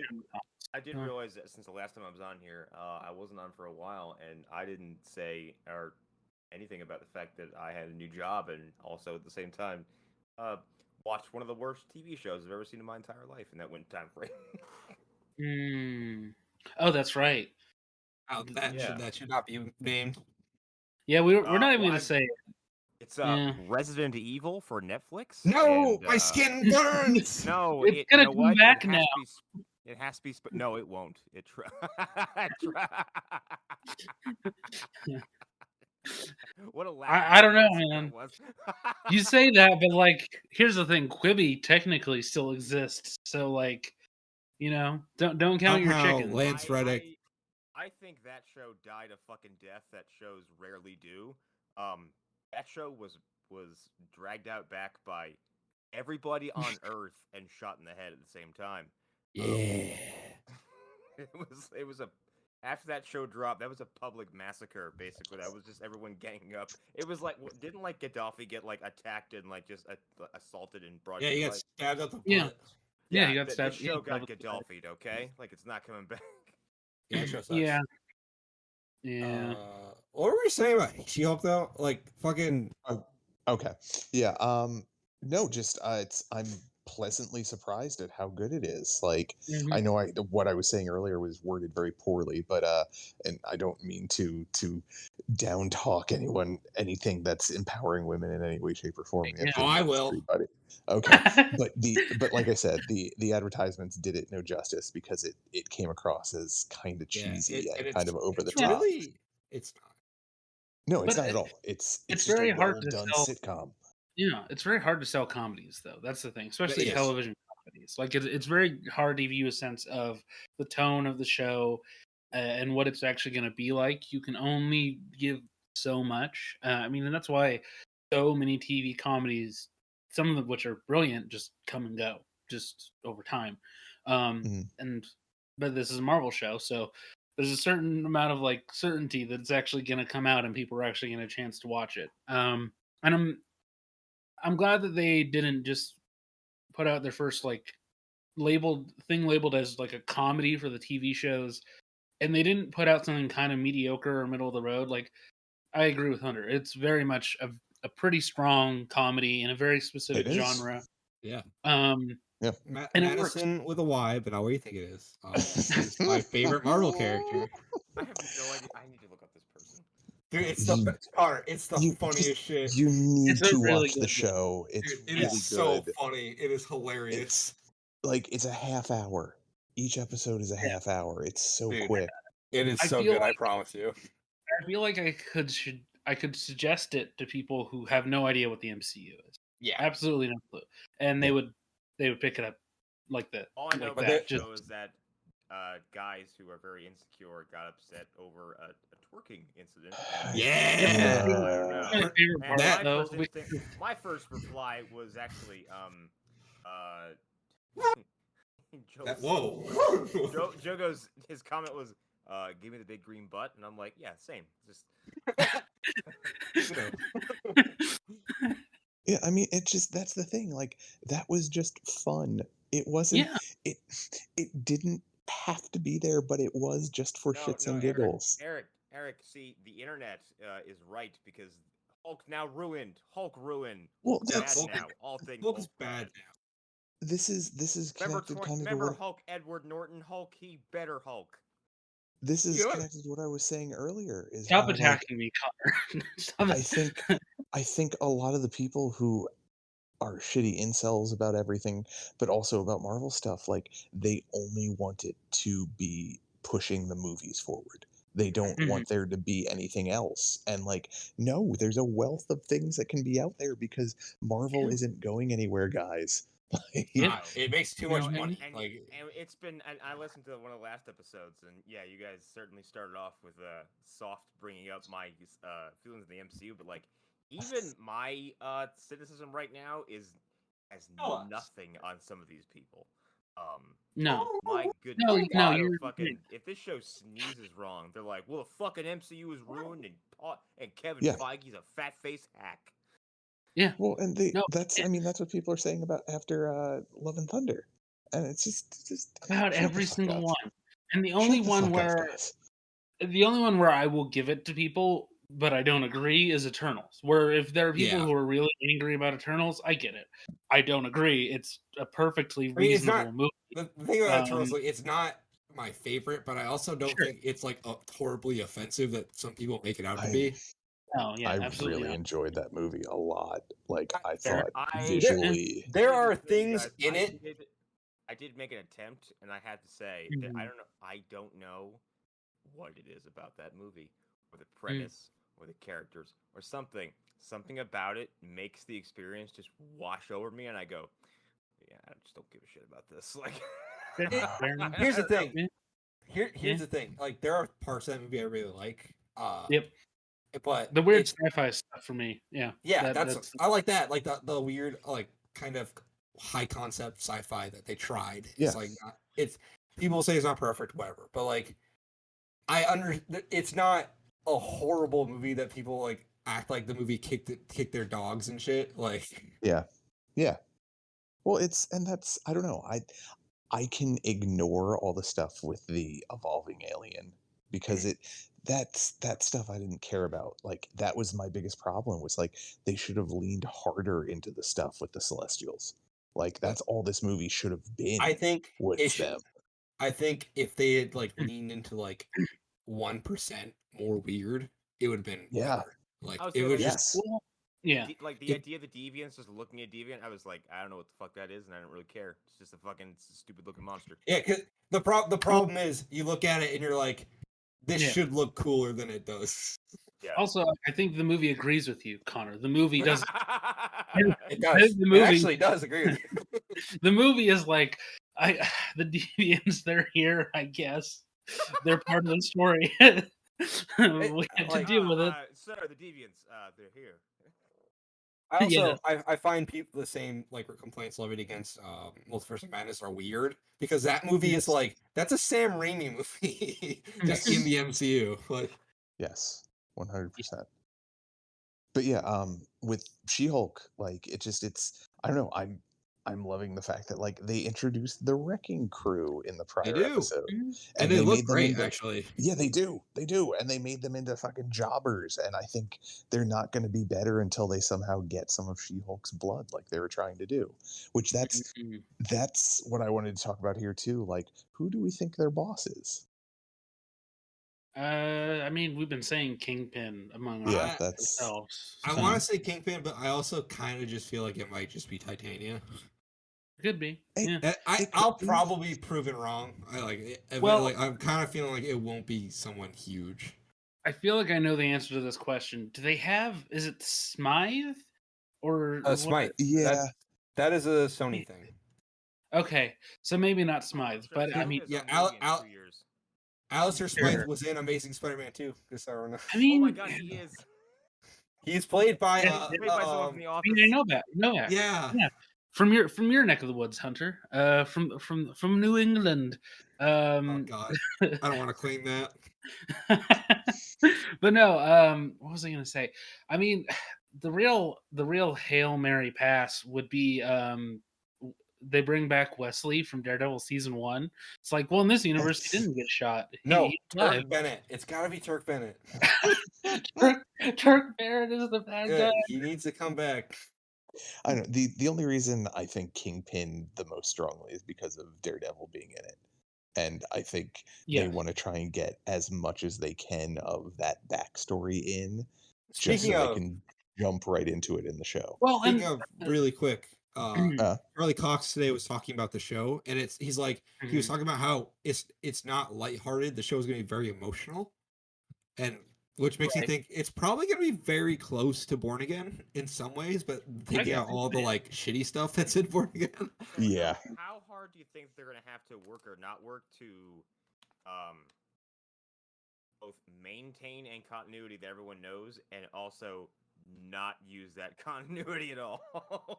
I did realize that since the last time I was on here, I wasn't on for a while, and I didn't say or anything about the fact that I had a new job, and also at the same time, watched one of the worst TV shows I've ever seen in my entire life, and that went time frame. Oh, that's right. Oh, that should not be named. Yeah, we're not even gonna say it. It's Resident Evil for Netflix. No, and, my skin burns. No, it's gonna come back now. It has to be. No, it won't. What a laugh! I don't know, man. You say that, but like, here's the thing: Quibi technically still exists, so like, don't count your chickens. Lance Reddick. I think that show died a fucking death that shows rarely do. That show was dragged out back by everybody on Earth and shot in the head at the same time. Yeah. It was after that show dropped, that was a public massacre, basically. That was just everyone ganging up. It was like, didn't like Gaddafi get like attacked and like just assaulted and brought? Yeah, he got stabbed up the butt. Yeah, he got stabbed. This show got Gaddafi'd, okay? Like, it's not coming back. Yeah, it sure sucks. Yeah. What were we saying about She-Hulk though? Like fucking. Okay. Yeah. No, just I'm pleasantly surprised at how good it is. Like, I know what I was saying earlier was worded very poorly, but and I don't mean to down talk anything that's empowering women in any way, shape, or form. Yeah. I will. Everybody. Okay. but like I said, the advertisements did it no justice because it came across as kind of cheesy and kind of over the top. Really, it's not. No, it's not at all. It's just very a hard to well-done sell. sitcom. Yeah, it's very hard to sell comedies, though. That's the thing, especially television comedies. Like, it's very hard to give you a sense of the tone of the show and what it's actually going to be like. You can only give so much. I mean, and that's why so many TV comedies, some of which are brilliant, just come and go just over time. But this is a Marvel show, so there's a certain amount of like certainty that it's actually going to come out and people are actually going to have a chance to watch it. And I'm glad that they didn't just put out their first like labeled as like a comedy for the TV shows, and they didn't put out something kind of mediocre or middle of the road. Like, I agree with Hunter. It's very much a pretty strong comedy in a very specific genre. Yeah. Yeah. Madison with a Y, but not what you think it is. It's my favorite Marvel character. I have no idea. I need to look up this person. Dude, it's the best part. It's the funniest shit. You need to watch the show. It's Dude, it really is so funny. It is hilarious. It's a half hour. Each episode is a half hour. It's so quick. It is so good. I promise you. I feel like I could suggest it to people who have no idea what the MCU is. Yeah, absolutely no clue, and they would pick it up like that. All I know about that show is that guys who are very insecure got upset over a twerking incident. My first reply was actually Joe goes, his comment was give me the big green butt, and I'm like, yeah, same. Just Yeah, I mean, that's the thing. Like, that was just fun. It wasn't. Yeah. It didn't have to be there, but it was just for shits and giggles. Eric, see, the internet is right, because Hulk now ruined. Hulk ruined. Well, Bad that's now. All things Hulk is bad now. this is connected kind of to Remember what Hulk, Edward Norton Hulk? He better Hulk. this is Yeah. connected to what I was saying earlier. Is Stop how, like, attacking me, Connor. Stop I think a lot of the people who are shitty incels about everything, but also about Marvel stuff, like, they only want it to be pushing the movies forward. They don't Mhm. want there to be anything else. And, like, no, there's a wealth of things that can be out there because Marvel Yeah. isn't going anywhere, guys. Like, Yeah. It makes too You much know, money. and Like, it's been. And I listened to one of the last episodes, and yeah, you guys certainly started off with soft bringing up my feelings of the MCU, but like even my cynicism right now has nothing on some of these people. No. My goodness, No, if no, this show you're fucking if this show sneezes wrong, they're like, well, the fucking MCU is ruined, and Kevin Yeah. Feige's a fat face hack. yeah. well, and No, that's, I mean, that's what people are saying about after Love and Thunder. And it's just about shut the every fuck single up. one. And the Shut only the one fuck up, where guys. I will give it to people, but I don't agree, is Eternals. Where if there are people Yeah. who are really angry about Eternals, I get it. I don't agree. It's a perfectly I mean, it's reasonable not movie. the thing about Eternals. Um, Like, it's not my favorite, but I also don't Sure. think it's like horribly offensive that some people make it out to I be. Oh yeah, I absolutely really not. enjoyed that movie a lot. Like, I Fair. thought I visually, There Let me are just tell you things guys, in it. I did make an attempt, and I had to say that Mhm. I don't know what it is about that movie, or the premise, or the characters, or something. Something about it makes the experience just wash over me, and I go, yeah, I just don't give a shit about this. Like, Fair enough. Here's the I don't know. thing. Yeah. Here's the thing. Like, there are parts of that movie I really like. Yep. But The weird it's sci-fi stuff for me. Yeah. yeah, That's I like that. Like the weird, like, kind of high concept sci-fi that they tried. yeah. It's like it's people say it's not perfect, whatever. But like it's not a horrible movie that people like act like the movie kicked their dogs and shit. Like, Yeah. Yeah. Well, and that's, I don't know. I can ignore all the stuff with the evolving alien because that stuff I didn't care about. Like, that was my biggest problem, was like they should have leaned harder into the stuff with the Celestials. Like, that's all this movie should have been, I think with them. I think if they had like leaned into like 1% more weird, it would have been Yeah. better. Like, I would it say, was like, just Yes. well, yeah. like the It- idea of the deviants, just looking at deviant, I was like, I don't know what the fuck that is, and I didn't really care. It's just a stupid looking monster. yeah. 'Cause the problem is you look at it and you're like, this Yeah. should look cooler than it does. Yeah. Also, I think the movie agrees with you, Connor. The movie does. It does. The It movie, actually does agree with you. the movie is like, the deviants. They're here, I guess. They're part of the story. We have to like- deal with it. Sir, the deviants, they're here. I also Yeah. I find people the same like complaints levied against Multiverse of Madness are weird because that movie is like that's a Sam Raimi movie just in the MCU. Like, Yes. 100%. But yeah, with She-Hulk, like, it's I don't know, I'm loving the fact that, like, they introduced the Wrecking Crew in the they prior do, episode, and they look made them great into, actually. yeah, they do, and they made them into fucking jobbers, and I think they're not going to be better until they somehow get some of She-Hulk's blood, like they were trying to do. Which that's what I wanted to talk about here too. Like, who do we think their boss is? I mean, we've been saying Kingpin among Yeah, that's ourselves. I so want to say Kingpin, but I also kind of just feel like it might just be Titania. could be. It- Yeah. I'll probably be proven wrong. I like it, Well- like I'm kind of feeling like it won't be someone huge. I feel like I know the answer to this question. Do they have? Is it Smythe or Smite. yeah. That is a Sony thing. Okay, so maybe not Smythe, Sure, but I Sony mean, has yeah, a movie in Al- 2 years. Alistair Sure. Smythe was in Amazing Spider-Man 2. Just so everyone knows. I mean, Oh my god, he is. He's played by Yeah, He's played by someone from The Office. I know that. yeah. Yeah. From your neck of the woods, Hunter. From New England. Oh god, I don't want to claim that. But no, what was I gonna say? I mean, the real Hail Mary pass would be they bring back Wesley from Daredevil season 1. It's like, well, in this universe, he didn't get shot. No, He's Turk alive. Bennett. It's got to be Turk Bennett. Turk Barrett is the bad guy. He needs to come back. I don't know. The only reason I think Kingpin the most strongly is because of Daredevil being in it. And I think they want to try and get as much as they can of that backstory in, just so they can jump right into it in the show. Well, speaking of really quick, Charlie Cox today was talking about the show, and he's like, he was talking about how it's not lighthearted. The show is going to be very emotional, and which makes you think it's probably going to be very close to Born Again in some ways, but taking out all the like shitty stuff that's in Born Again. Yeah. How hard do you think they're going to have to work or not work to both maintain and continuity that everyone knows, and also not use that continuity at all?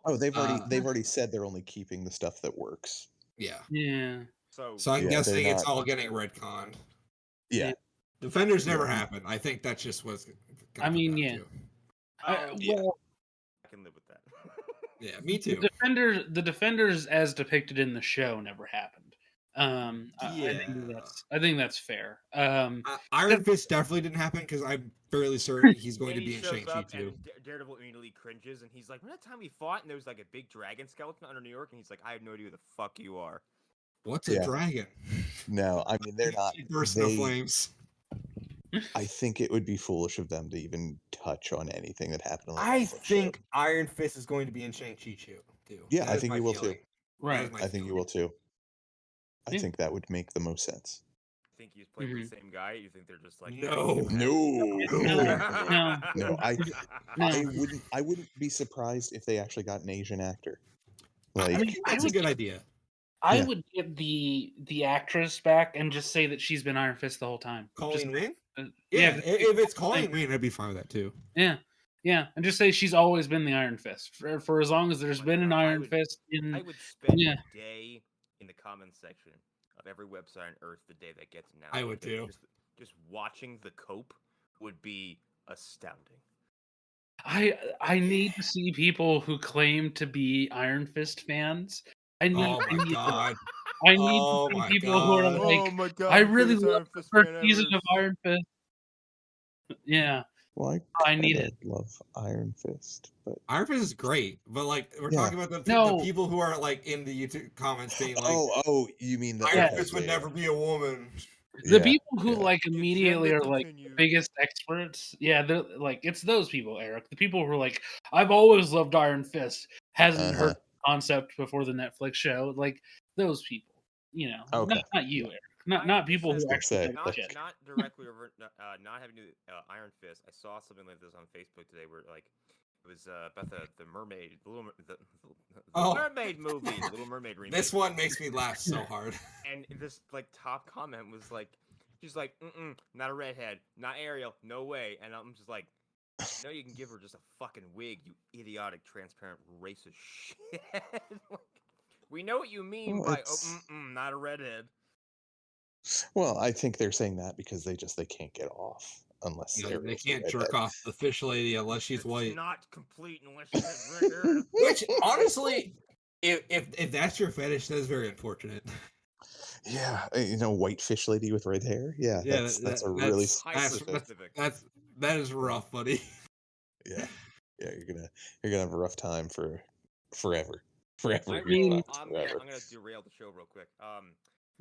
Oh, they've already said they're only keeping the stuff that works. Yeah. So I'm guessing it's all getting retconned. Yeah. Defenders never happened. I think that's just what's. I mean, I can live with that. Yeah, me too. The Defenders as depicted in the show never happened. I think that's fair. Iron Fist definitely didn't happen because I'm fairly certain he's going to be in Shang-Chi too. Daredevil immediately cringes and he's like, "Remember that time we fought and there was like a big dragon skeleton under New York?" And he's like, "I have no idea who the fuck you are." What's a dragon? No, I mean they're not. Burst the flames. I think it would be foolish of them to even touch on anything that happened. I think Iron Fist is going to be in Shang-Chi too. Yeah, I think you will too. Right. I think you will too. I think that would make the most sense. Think he's playing the same guy? You think they're just like no. I wouldn't be surprised if they actually got an Asian actor. Like, I mean, that's a good idea. I would get the actress back and just say that she's been Iron Fist the whole time. Colleen Wing? If it's Colleen Wing, I'd be fine with that too. Yeah, and just say she's always been the Iron Fist for as long as there's been an Iron Fist. I would spend a day in the comments section of every website on Earth the day that gets announced. I would too. Just watching the cope would be astounding. I need to see people who claim to be Iron Fist fans. I need people who are like, I really love the first season of Iron Fist. Yeah. Well, I need it. Love Iron Fist, but Iron Fist is great. But like, we're talking about the people who are like in the YouTube comments being like, "Oh, you mean the Iron Fist would never be a woman." The people who like immediately are like the biggest experts. Yeah, they're like, it's those people, Eric. The people who are like, I've always loved Iron Fist. Hasn't heard the concept before the Netflix show. Like those people, you know, not you, Eric. Not people who actually not directly over not having to do Iron Fist. I saw something like this on Facebook today where like it was about the mermaid, the mermaid movie, the Little Mermaid remake. This one makes me laugh so hard. And this like top comment was like, she's like, not a redhead, not Ariel, no way. And I'm just like, no, you can give her just a fucking wig, you idiotic, transparent racist shit. Like, we know what you mean by not a redhead. Well, I think they're saying that because they can't get off unless they can't jerk off the fish lady unless she's white. Not complete unless she's red hair. Which honestly, if that's your fetish, that is very unfortunate. Yeah, white fish lady with red hair. Yeah, that's really specific. That is rough, buddy. Yeah, you're gonna have a rough time for forever. I'm gonna derail the show real quick.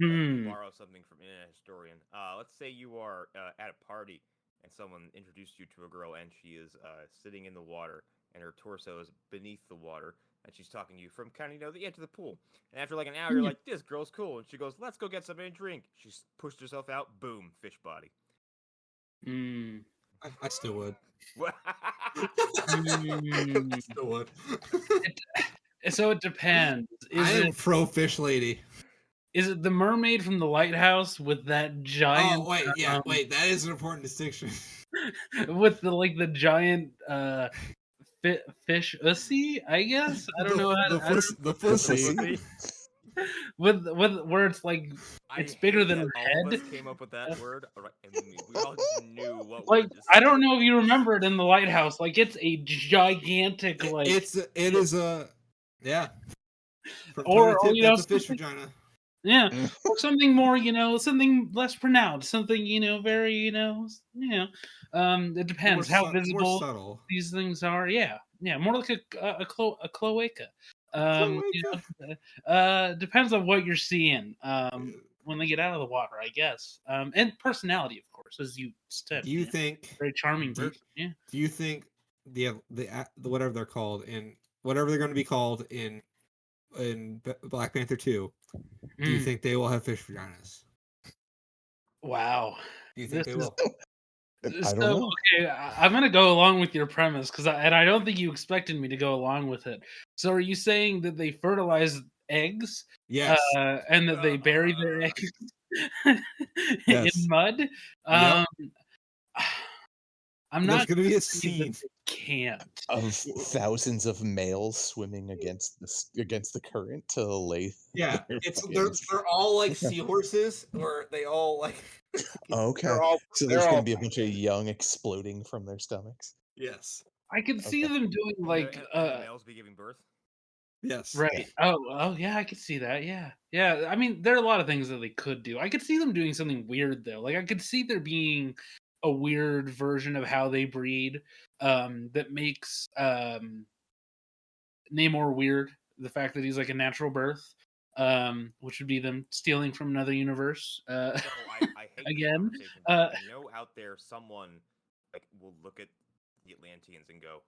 Borrow something from Internet Historian. Let's say you are at a party and someone introduced you to a girl and she is sitting in the water and her torso is beneath the water and she's talking to you from kind of the edge of the pool. And after like an hour, you're like, "This girl's cool," and she goes, "Let's go get something to drink." She's pushed herself out. Boom, fish body. I still would. I still would. So it depends. I am pro fish lady. Is it the mermaid from the lighthouse with that giant? Oh wait, that is an important distinction. With the giant fish ussy, I guess. I don't know how the pussy. with where it's like it's bigger than her head. All of us came up with that word, and we all just knew what. Like I don't know if you remember it in the lighthouse. Like it's a gigantic. Like it is a yeah. From toe or to tip, you know, that's a fish something, vagina. yeah, or something more, you know, something less pronounced, something, you know, very, it depends how More visible subtle. these things are. Yeah, more like a cloaca. Cloaca. Depends on what you're seeing. When they get out of the water, I guess. And personality, of course, as you said. Do you think? Very charming Do, person. Yeah. do you think the whatever they're called in whatever they're going to be called in Black Panther 2? Do you Mm. think they will have fish vaginas? Wow. Do you think This they is will? I don't so know. okay. I'm gonna go along with your premise because I don't think you expected me to go along with it. So are you saying that they fertilize eggs, Yes. and that they bury their eggs in Yes. mud? Yep. Um, I'm There's not going to gonna be a say that scene. they can't. Of thousands of males swimming against the current to lay Yeah, their it's fucking. they're all like seahorses, or they all like Okay, they're all so they're there's going to all be a bunch of young exploding from their stomachs. yes, I could see Okay. them doing like and the males be giving birth. yes. right. Oh yeah, I could see that. Yeah. Yeah. I mean, there are a lot of things that they could do. I could see them doing something weird though. Like I could see there being a weird version of how they breed that makes Namor weird. The fact that he's like a natural birth, which would be them stealing from another universe. So I hate this Again. conversation because I know out there someone like will look at the Atlanteans and go,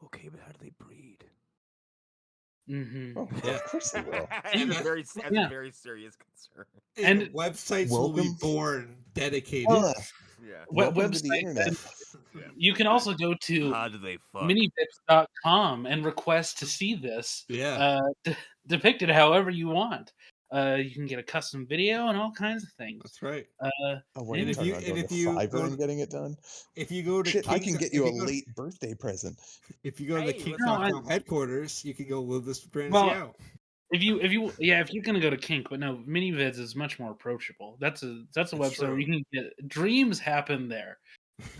"Okay, but how do they breed?" Mm-hmm. Oh, Yeah. of course they will. And Yeah. a very serious concern. And And websites will be welcome. born dedicated. Yeah. Welcome to the website. internet. Yeah. You can also go to How do they fuck? minibits.com and request to see this Yeah, depicted however you want. You can get a custom video and all kinds of things. that's right. Oh, what are And you Yeah. talking about? Going to if you Fiverr go and getting it done? if you go to Shit, I can Kings get you a late birthday present. if you go to the Hey, let's No, Kings.com headquarters, you can go live this fantasy well, out. if you're gonna go to Kink, but no, Minivids is much more approachable. That's a website where you can get dreams happen there.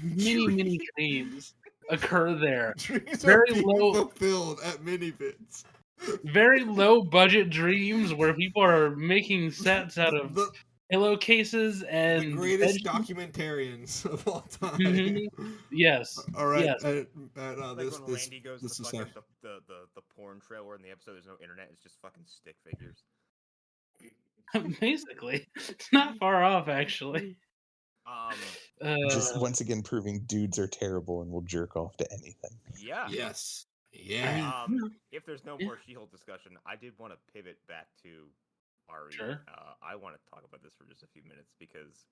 Many dreams occur there. Dreams are Very being low, fulfilled at Minibits. very low budget dreams where people are making sets out of the pillowcases the and greatest veg- documentarians of all time. Mhm. Yes. All right, Yes. like when this Randy goes this to is fucking the porn trailer in the episode. There's no internet. It's just fucking stick figures. Basically, it's not far off actually. Just Uh, once again proving dudes are terrible and will jerk off to anything. Yeah. yes, I yeah. mean, If there's no Yeah. more She-Hulk discussion, I did want to pivot back to Ari. Sure. I want to talk about this for just a few minutes because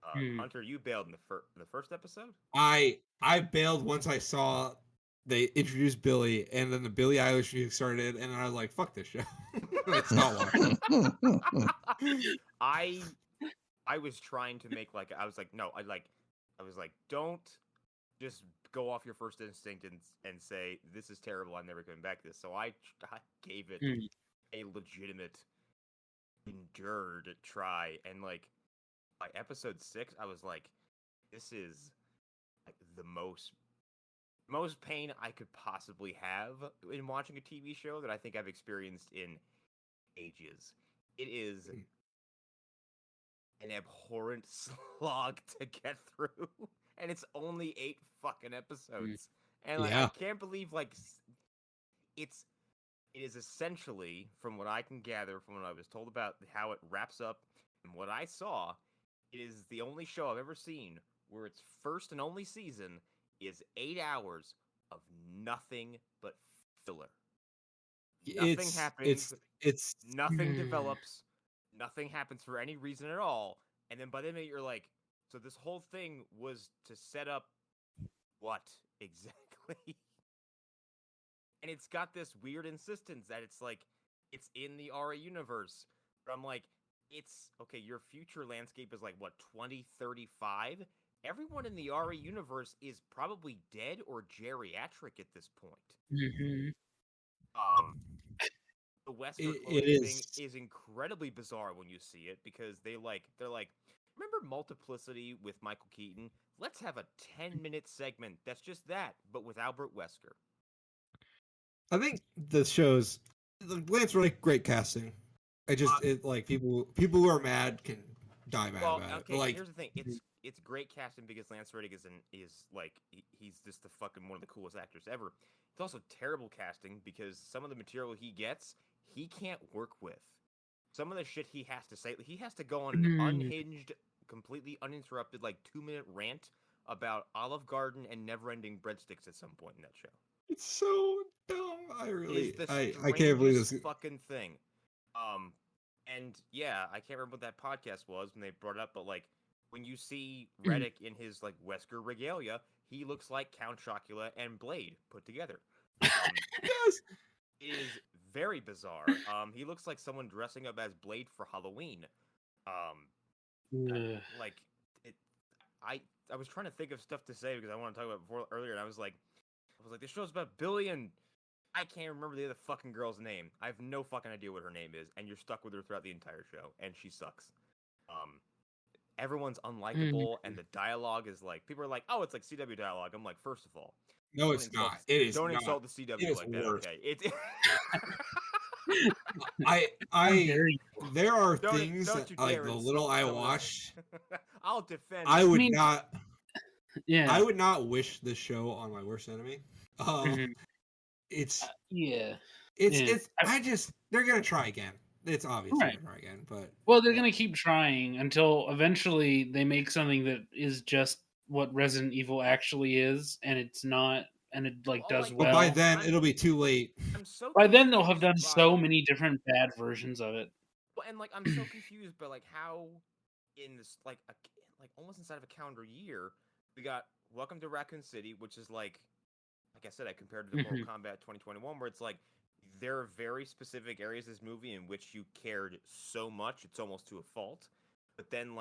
Hmm. Hunter, you bailed in the first episode. I bailed once I saw they introduced Billy, and then the Billie Eilish music started, and I was like, "Fuck this show." I stopped watching. I was trying to make like I was like no I was like don't just go off your first instinct and say this is terrible, I'm never coming back to this. So I gave it Hmm. a legitimate endured try, and like by episode 6 I was like this is like the most pain I could possibly have in watching a TV show that I think I've experienced in ages. It is an abhorrent slog to get through, and it's only 8 fucking episodes. And like, I Yeah. can't believe like it is essentially, from what I can gather, from what I was told about how it wraps up and what I saw, it is the only show I've ever seen where its first and only season is 8 hours of nothing but filler. Nothing happens. It's Nothing Hmm. develops. Nothing happens for any reason at all. And then by the end of it, you're like, so this whole thing was to set up what exactly? And it's got this weird insistence that it's like, it's in the RA universe. But I'm like, it's okay, your future landscape is like, what, 2035? Everyone in the RA universe is probably dead or geriatric at this point. Mhm. The Wesker It cloning thing is. is incredibly bizarre when you see it because they're like, remember Multiplicity with Michael Keaton? Let's have a 10-minute segment that's just that, but with Albert Wesker. I think the show's Lance Reddick, great casting. People who are mad can die mad about it. But here's the thing: it's great casting because Lance Reddick he's just the fucking one of the coolest actors ever. It's also terrible casting because some of the material he gets, he can't work with. Some of the shit he has to say, he has to go on an unhinged, completely uninterrupted, 2-minute rant about Olive Garden and never-ending breadsticks at some point in that show. It's so dumb. I can't believe this fucking thing. And yeah, I can't remember what that podcast was when they brought it up, but when you see Reddick in his Wesker regalia, he looks like Count Chocula and Blade put together. Yes, it is very bizarre. He looks like someone dressing up as Blade for Halloween. I was trying to think of stuff to say because I want to talk about earlier, and I was like, this show's about Billy and I can't remember the other fucking girl's name. I have no fucking idea what her name is, and you're stuck with her throughout the entire show, and she sucks. Everyone's unlikable, and the dialogue is people are like, oh, it's like CW dialogue. I'm like, first of all, no, it's not. It is. Don't insult the CW like that. Worse. Okay, it's. There are things that, the little I watched. I'll defend. I would not. Yeah. I would not wish this show on my worst enemy. It's they're gonna try again. It's obvious they're gonna try again, but they're gonna keep trying until eventually they make something that is just what Resident Evil actually is, and it's not, and it does well. But by then it'll be too late. By then they'll have done so many different bad versions of it. Well, and I'm so confused by how in this almost inside of a calendar year we got Welcome to Raccoon City, which is like I said, I compared to the Mortal Kombat 2021, where it's there are very specific areas of this movie in which you cared so much it's almost to a fault. But then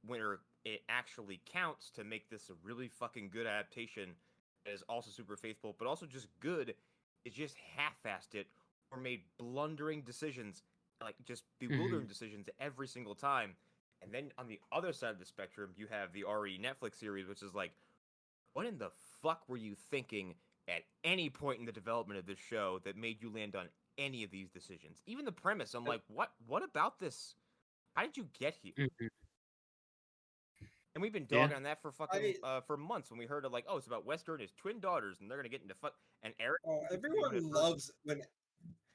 when it actually counts to make this a really fucking good adaptation that is also super faithful, but also just good, it just half-assed it or made blundering decisions, just bewildering decisions every single time. And then on the other side of the spectrum, you have the RE Netflix series, which is what in the fuck were you thinking at any point in the development of this show that made you land on any of these decisions? Even the premise, I'm like, what about this? How did you get here? And we've been dogging on that for fucking for months when we heard of oh, it's about Wesker and his twin daughters, and they're gonna get into fuck. And Eric, everyone loves when.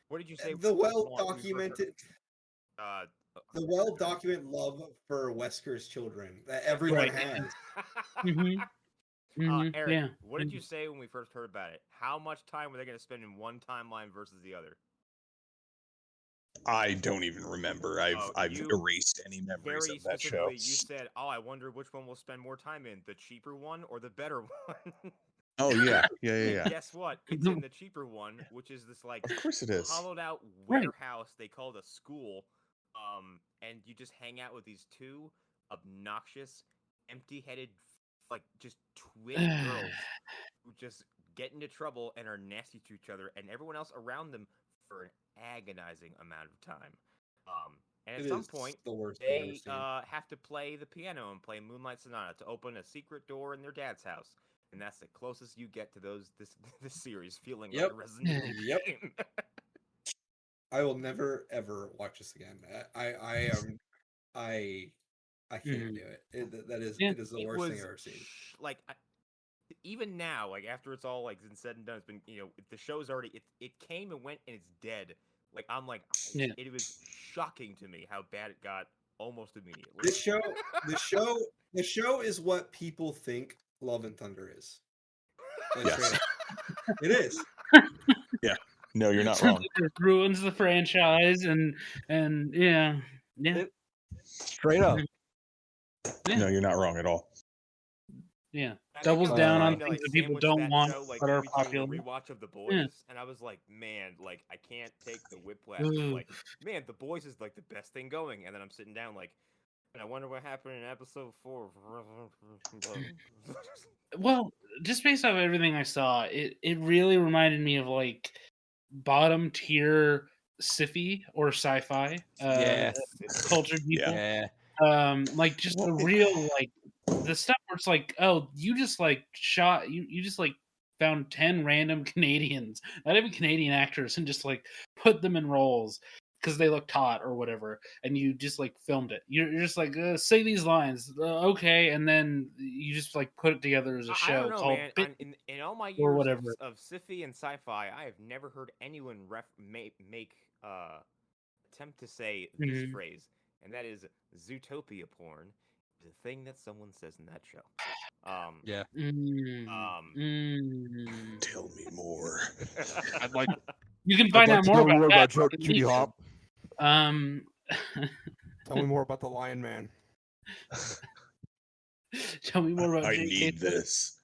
What did you say? The well-documented. The well-documented love for Wesker's children that everyone has. Eric, what did you say when we first heard about it? How much time were they going to spend in one timeline versus the other? I don't even remember. I've erased any memories of that show. You said, "Oh, I wonder which one we'll spend more time in, the cheaper one or the better one." Oh yeah. Guess what? It's in the cheaper one, which is this of course it is, hollowed out warehouse they called a school. And you just hang out with these two obnoxious, empty-headed, just twin girls who just get into trouble and are nasty to each other and everyone else around them for an agonizing amount of time. And at some point, they have to play the piano and play Moonlight Sonata to open a secret door in their dad's house. And that's the closest you get to this series feeling like a Resident Evil game. I will never ever watch this again. I can't do it. It is the worst thing I've ever seen. Even now, after it's all been said and done, it's been the show's already it came and went and it's dead. It was shocking to me how bad it got almost immediately. The show is what people think Love and Thunder is. Yes. It is. Yeah. No, you're not wrong. It ruins the franchise and straight up. Yeah. No, you're not wrong at all. Yeah, doubles down on things that people don't want but are popular. Rewatch of The Boys, and I was like, man, I can't take the whiplash. Man, The Boys is the best thing going, and then I'm sitting down and I wonder what happened in episode 4. Well, just based off everything I saw, it really reminded me of bottom tier sci-fi or sci-fi culture people. Yeah. Just the real the stuff where it's oh, you just shot you just found 10 random Canadians, not even Canadian actors, and just like put them in roles because they looked hot or whatever, and you just like filmed it. You're just like say these lines, okay, and then you just like put it together as a I show don't know, called man. Bit In all my or years whatever. of sci-fi and sci-fi, I have never heard anyone make attempt to say this Mhm. phrase, and that is Zootopia porn. Is a thing that someone says in that show. Yeah. Tell me more. I'd like. You can I'd find like out to more know about more that. about on Judy YouTube. Hop. Tell me more about the Lion Man. Tell me more about I J.K. need this.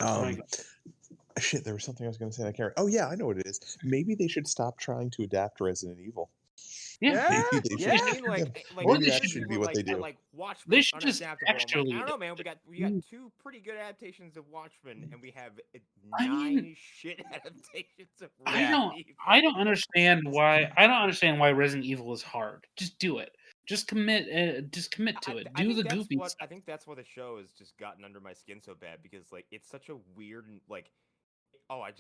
Oh Shit, there was something I was going to say. I can't. Oh yeah, I know what it is. Maybe they should stop trying to adapt Resident Evil. yeah. Maybe they Yeah, should. I mean, like Or Maybe they that should- should people be were what they do. like Watchmen, They should just unadaptable. I'm like, I actually don't know, man. We got two pretty good adaptations of Watchmen, and we have I mean- 9 shit adaptations of Resident Evil. I don't understand why Resident Evil is hard. Just do it. Just commit to it. Do the goofy stuff. I think that's why the show has just gotten under my skin so bad, because like it's such a weird and like, I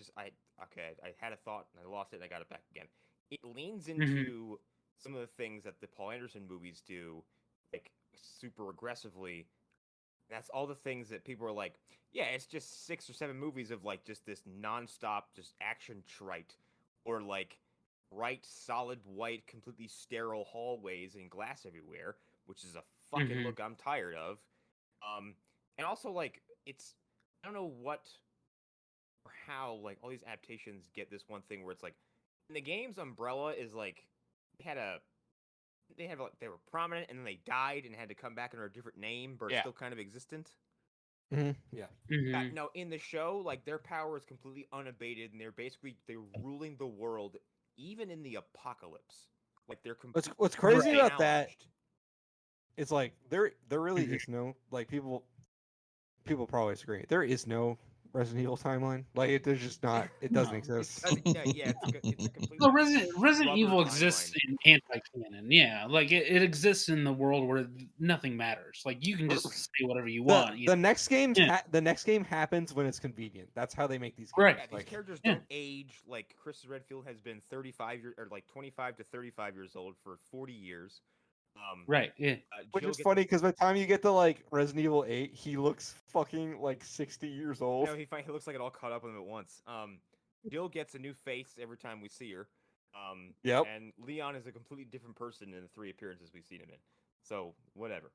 had a thought and I lost it and I got it back again. It leans into some of the things that the Paul Anderson movies do, like super aggressively. That's all the things that people are like, yeah, it's just 6 or 7 movies of like just this nonstop just action trite, or like bright, solid white, completely sterile hallways and glass everywhere, which is a fucking look I'm tired of. And also like it's, I don't know what or how like all these adaptations get this one thing where it's like in the games, Umbrella is like they were prominent and then they died and had to come back under a different name, but are still kind of existent. Yeah. No, in the show, like their power is completely unabated, and they're ruling the world even in the apocalypse. Like they're completely What's crazy about that? challenged. It's like there really is no, like, people probably disagree. There is no Resident Evil timeline. Like there's just not. It doesn't exist. It's a complete No, Resident Evil rubber exists timeline. in anti-canon. Yeah, like it exists in the world where nothing matters. Like you can just say whatever you want. The next game, the next game happens when it's convenient. That's how they make these games. Right. Yeah, these characters don't age. Like Chris Redfield has been 35 years, or like 25 to 35 years old for 40 years. Right. Yeah. Which is funny because by the time you get to like Resident Evil 8, he looks fucking like 60 years old. No, he looks like it all caught up with him at once. Jill gets a new face every time we see her. Yep. And Leon is a completely different person in the 3 appearances we've seen him in. So whatever.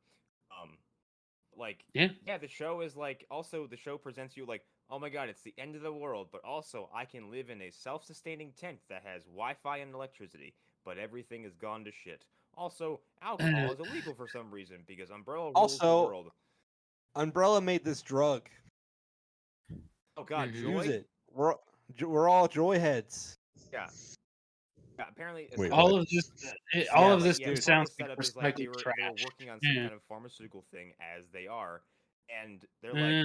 The show is like, also the show presents you like, oh my god, it's the end of the world, but also I can live in a self-sustaining tent that has Wi-Fi and electricity, but everything has gone to shit. Also, alcohol is illegal for some reason because Umbrella rules the world. Umbrella made this drug. Oh god, Joy? Use it. We're all joy heads. Yeah. Apparently, Wait, all what? of this part sounds of the setup like is like they recycled were trash. working on some kind of pharmaceutical thing, as they are, and they're like,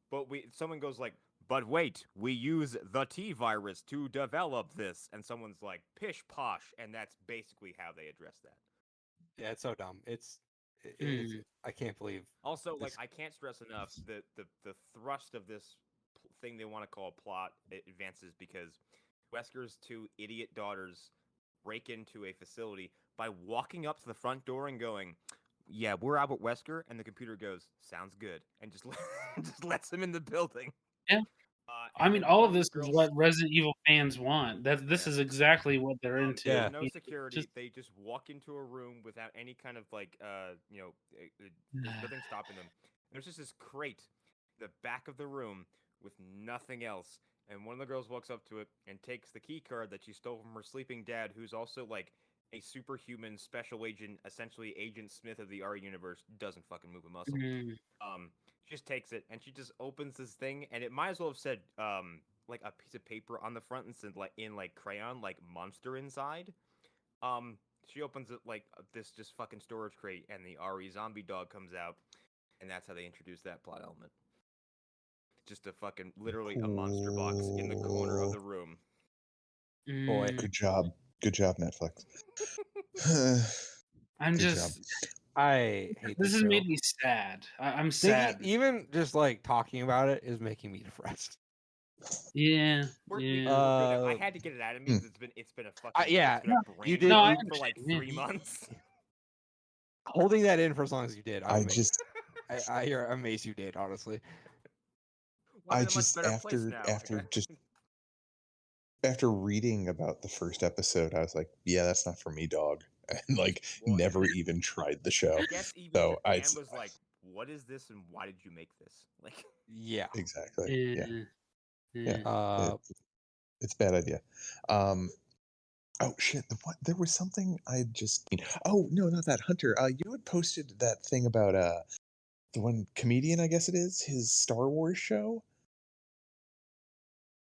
but someone goes like, but wait, we use the T virus to develop this, and someone's like, pish posh, and that's basically how they address that. Yeah, it's so dumb. I can't believe. Also, like, I can't stress enough that the thrust of this thing they want to call a plot, it advances because Wesker's 2 idiot daughters break into a facility by walking up to the front door and going, yeah, we're Albert Wesker, and the computer goes, sounds good, and just lets them in the building. Yeah. I mean, all of this is what Resident Evil fans want. This is exactly what they're into. There's no security. They just walk into a room without any kind of like, nothing stopping them. There's just this crate in the back of the room with nothing else. And one of the girls walks up to it and takes the key card that she stole from her sleeping dad, who's also like a superhuman special agent, essentially Agent Smith of the RE universe, doesn't fucking move a muscle. She just takes it and she just opens this thing, and it might as well have said like a piece of paper on the front and said like in like crayon like monster inside. She opens it like this just fucking storage crate, and the RE zombie dog comes out, and that's how they introduce that plot element. Just a fucking literally a monster box in the corner of the room. Boy, good job, Netflix. I'm Good just job. I hate This this has show. made me sad. I'm sad. Even just like talking about it is making me depressed. Yeah. We're Yeah. good. I had to get it out of me because it's been a fucking yeah, it's been a brain you did. No, I You, for like understand, 3 months. holding that in for as long as you did, I just you're amazed you did, honestly. I'm I in a much just better place now. after reading about the first episode, I was like, yeah, that's not for me, dog. And like Well, never even tried the show. I guess even So Japan was like, "What is this, and why did you make this?" Like, Yeah. exactly. Yeah. Yeah. Yeah. It's a bad idea. Oh shit! There was something I just. Oh no, not that Hunter. You had posted that thing about the one comedian, I guess it is, his Star Wars show.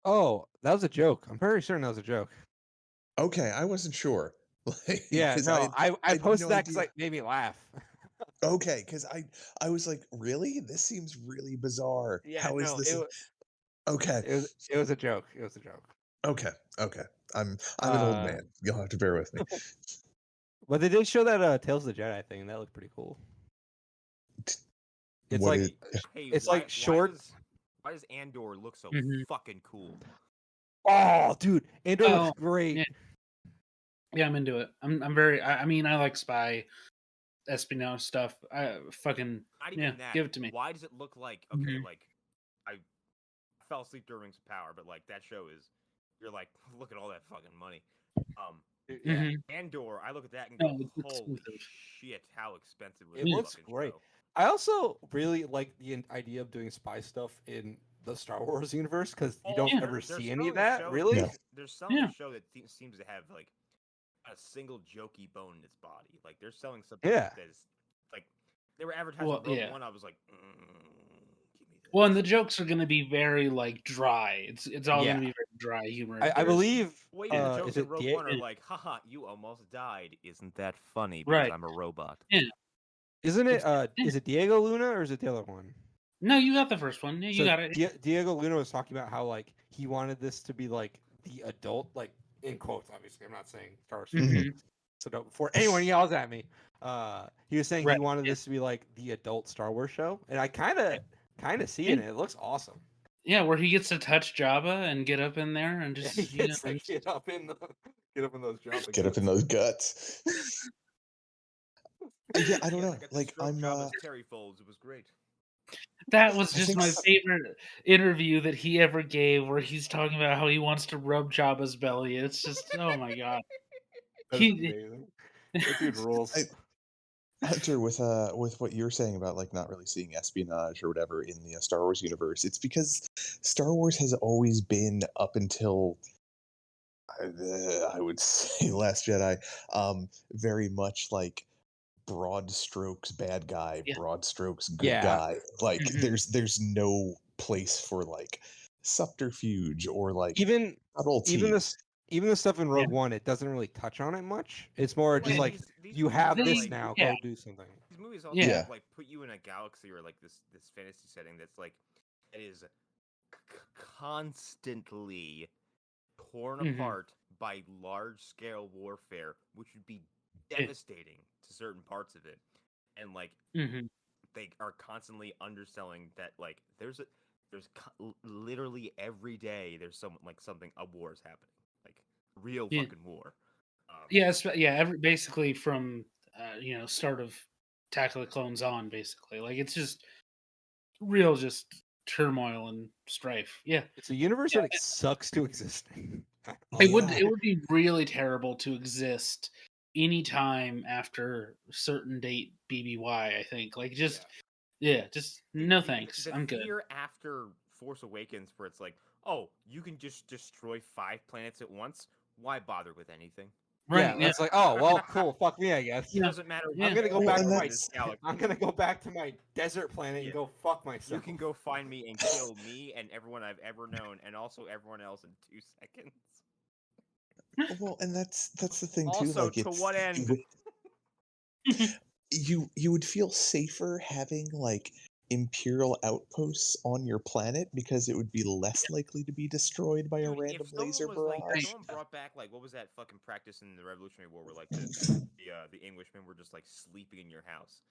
Oh, that was a joke. I'm pretty certain that was a joke. Okay, I wasn't sure. Like, Yeah, because no, I had posted no that because idea. it made me laugh. Okay, because I was like, really? This seems really bizarre. Yeah, How is no, this? Okay, it was a joke. It was a joke. okay. I'm an old man. You'll have to bear with me. But they did show that Tales of the Jedi thing. That looked pretty cool. It's What like is? hey, it's like short. Why does Andor look so Mhm. fucking cool? Oh, dude, Andor Oh, looks great. Yeah, I'm into it. I'm very. I mean, I like spy, espionage stuff. I fucking Not even that. give it to me. Why does it look like Mhm. like I fell asleep during Rings of Power, but like that show is, you're like, look at all that fucking money. Yeah, Mhm. Andor. I look at that and go, No, it's holy expensive. shit, how expensive was It this looks fucking great. show? I also really like the idea of doing spy stuff in the Star Wars universe because you don't ever see any of that. Really? No. There's some of the show that seems to have like a single jokey bone in its body. Like they're selling something Yeah. that is like they were advertising Well, Rogue yeah. One. I was like, give me this. Well, and the jokes are going to be very like dry. It's all going Yeah. to be very dry humor. I believe. Well, even the jokes Is in it Rogue One are like, haha, you almost died. Isn't that funny? Because Right. I'm a robot. Yeah. Isn't it? Yeah. Is it Diego Luna or is it the other one? No, you got the first one. Yeah, you got it. Diego Luna was talking about how like he wanted this to be like the adult, like in quotes. Obviously, I'm not saying Star Wars. Mhm. So don't, before anyone yells at me, he was saying he Right, wanted yeah. this to be like the adult Star Wars show, and I kind of see it. And it looks awesome. Yeah, where he gets to touch Jabba and get up in there and just He gets to get up in those Jabba Get up in those guts. Yeah, I don't know. I got Like I'm. Jabba's Terry folds. It was great. That was I just think my so. favorite interview that he ever gave, where he's talking about how he wants to rub Jabba's belly. It's just, oh my god. That's amazing. That dude rules. Hunter, with what you're saying about like not really seeing espionage or whatever in the Star Wars universe, it's because Star Wars has always been up until I would say Last Jedi, very much like broad strokes bad guy, Yeah. broad strokes good Yeah. guy. Like Mhm. there's no place for like subterfuge or like Even subtlety. even the stuff in Rogue Yeah. One, it doesn't really touch on it much. It's more just Well, like these you movies have are, this like- now, Yeah. go do something. These movies also Yeah. like put you in a galaxy or like this fantasy setting that's like it is constantly torn Mhm. apart by large scale warfare, which would be Yeah. devastating to certain parts of it, and like Mhm. they are constantly underselling that like there's literally every day there's something a war is happening, like real Yeah. fucking war. Yeah, basically from start of Attack of the Clones on, basically. Like it's just real just turmoil and strife. Yeah. It's a universe Yeah. that sucks to exist in. It would be really terrible to exist anytime after a certain date BBY, I think. Like just just no thanks. I'm good. Fear after Force Awakens, where it's like, oh, you can just destroy 5 planets at once. Why bother with anything? Right. Yeah. It's like, oh well, cool. Fuck me, I guess. It doesn't matter. Yeah. I'm gonna go Well, back and to that's- I'm gonna go back to my desert planet and go fuck myself. You can go find me and kill me and everyone I've ever known, and also everyone else in 2 seconds. Well, and that's the thing too. Also, Like to what end? you would feel safer having like Imperial outposts on your planet because it would be less likely to be destroyed by a Dude, random laser if barrage. someone brought back like what was that fucking practice in the Revolutionary War where like the Englishmen were just like sleeping in your house.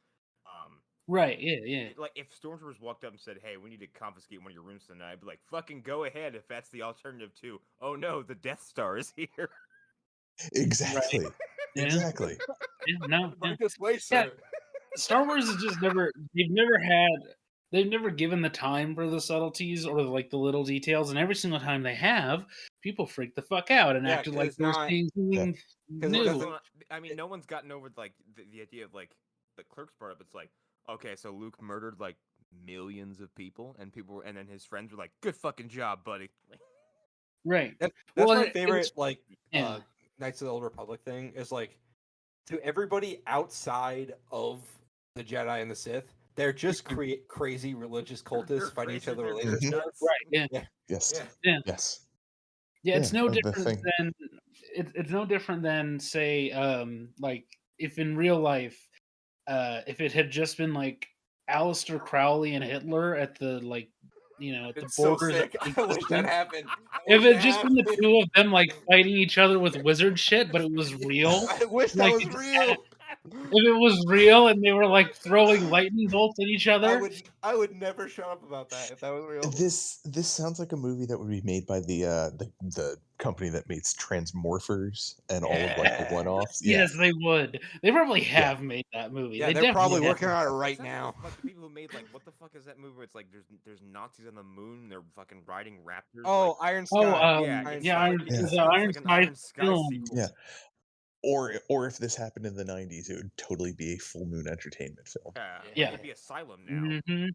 Right, yeah. Like if stormtroopers walked up and said, "Hey, we need to confiscate one of your rooms tonight," I'd be like, "Fucking go ahead if that's the alternative to." Oh no, the Death Star is here. Exactly. Right. Yeah. Exactly. Yeah, no, yeah. Right this way, Yeah, sir. Star Wars has just never they've never given the time for the subtleties or like the little details, and every single time they have, people freak the fuck out and Yeah, acted like 'cause they were not- seeing something it new. doesn't- I mean, no one's gotten over like the idea of like the Clerks brought up. It's like, okay, so Luke murdered like millions of people, and and then his friends were like, "Good fucking job, buddy." Right. That's Well, my it favorite, was like, yeah. Knights of the Old Republic thing is like, to everybody outside of the Jedi and the Sith, they're just crazy religious cultists fighting each other with laser Mhm. swords. Right, yeah. Yeah. Yes. Yeah. Yeah. Yes. Yeah, it's Yeah, no the different thing. than it's no different than say like if in real life if it had just been like Aleister Crowley and Hitler at the like at the It's so borders of sick. I wish that existence. happened. If it had just been the two of them like fighting each other with wizard shit, but it was real. I wish that Like was real. if it was real and they were like throwing lightning bolts at each other. I would never shut up about that if that was real. This sounds like a movie that would be made by the company that makes Transmorphers and all of like the Yeah. one-offs. Yeah. Yes, they would. They probably have made that movie. Yeah, They they're probably definitely working have. on it right Is that now. Like the people who made like what the fuck is that movie? Where it's like there's Nazis on the moon. They're fucking riding raptors. Oh, Iron Sky. Oh, yeah, Iron yeah, Sky. Iron, Yeah. the Iron like an Sky Iron Sky film. sequel. Yeah. Or if this happened in the 90s, it would totally be a Full Moon Entertainment film. Yeah. It'd be Asylum now. Mhm.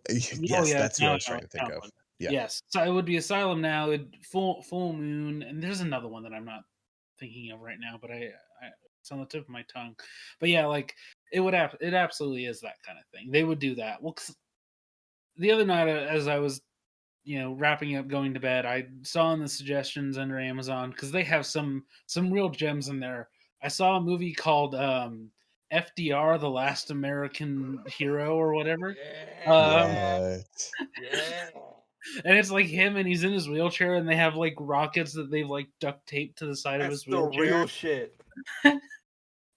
Yes, yeah, that's what I no, was trying to think of. Yeah. Yes, so it would be Asylum now. Full Moon, and there's another one that I'm not thinking of right now, but I it's on the tip of my tongue. But yeah, like it would it absolutely is that kind of thing. They would do that. Well, 'cause the other night as I was wrapping up going to bed, I saw in the suggestions under Amazon because they have some real gems in there. I saw a movie called FDR, The Last American Hero or whatever. Yeah. What? And it's like him and he's in his wheelchair and they have like rockets that they've like duct taped to the side of That's his the wheelchair. real shit.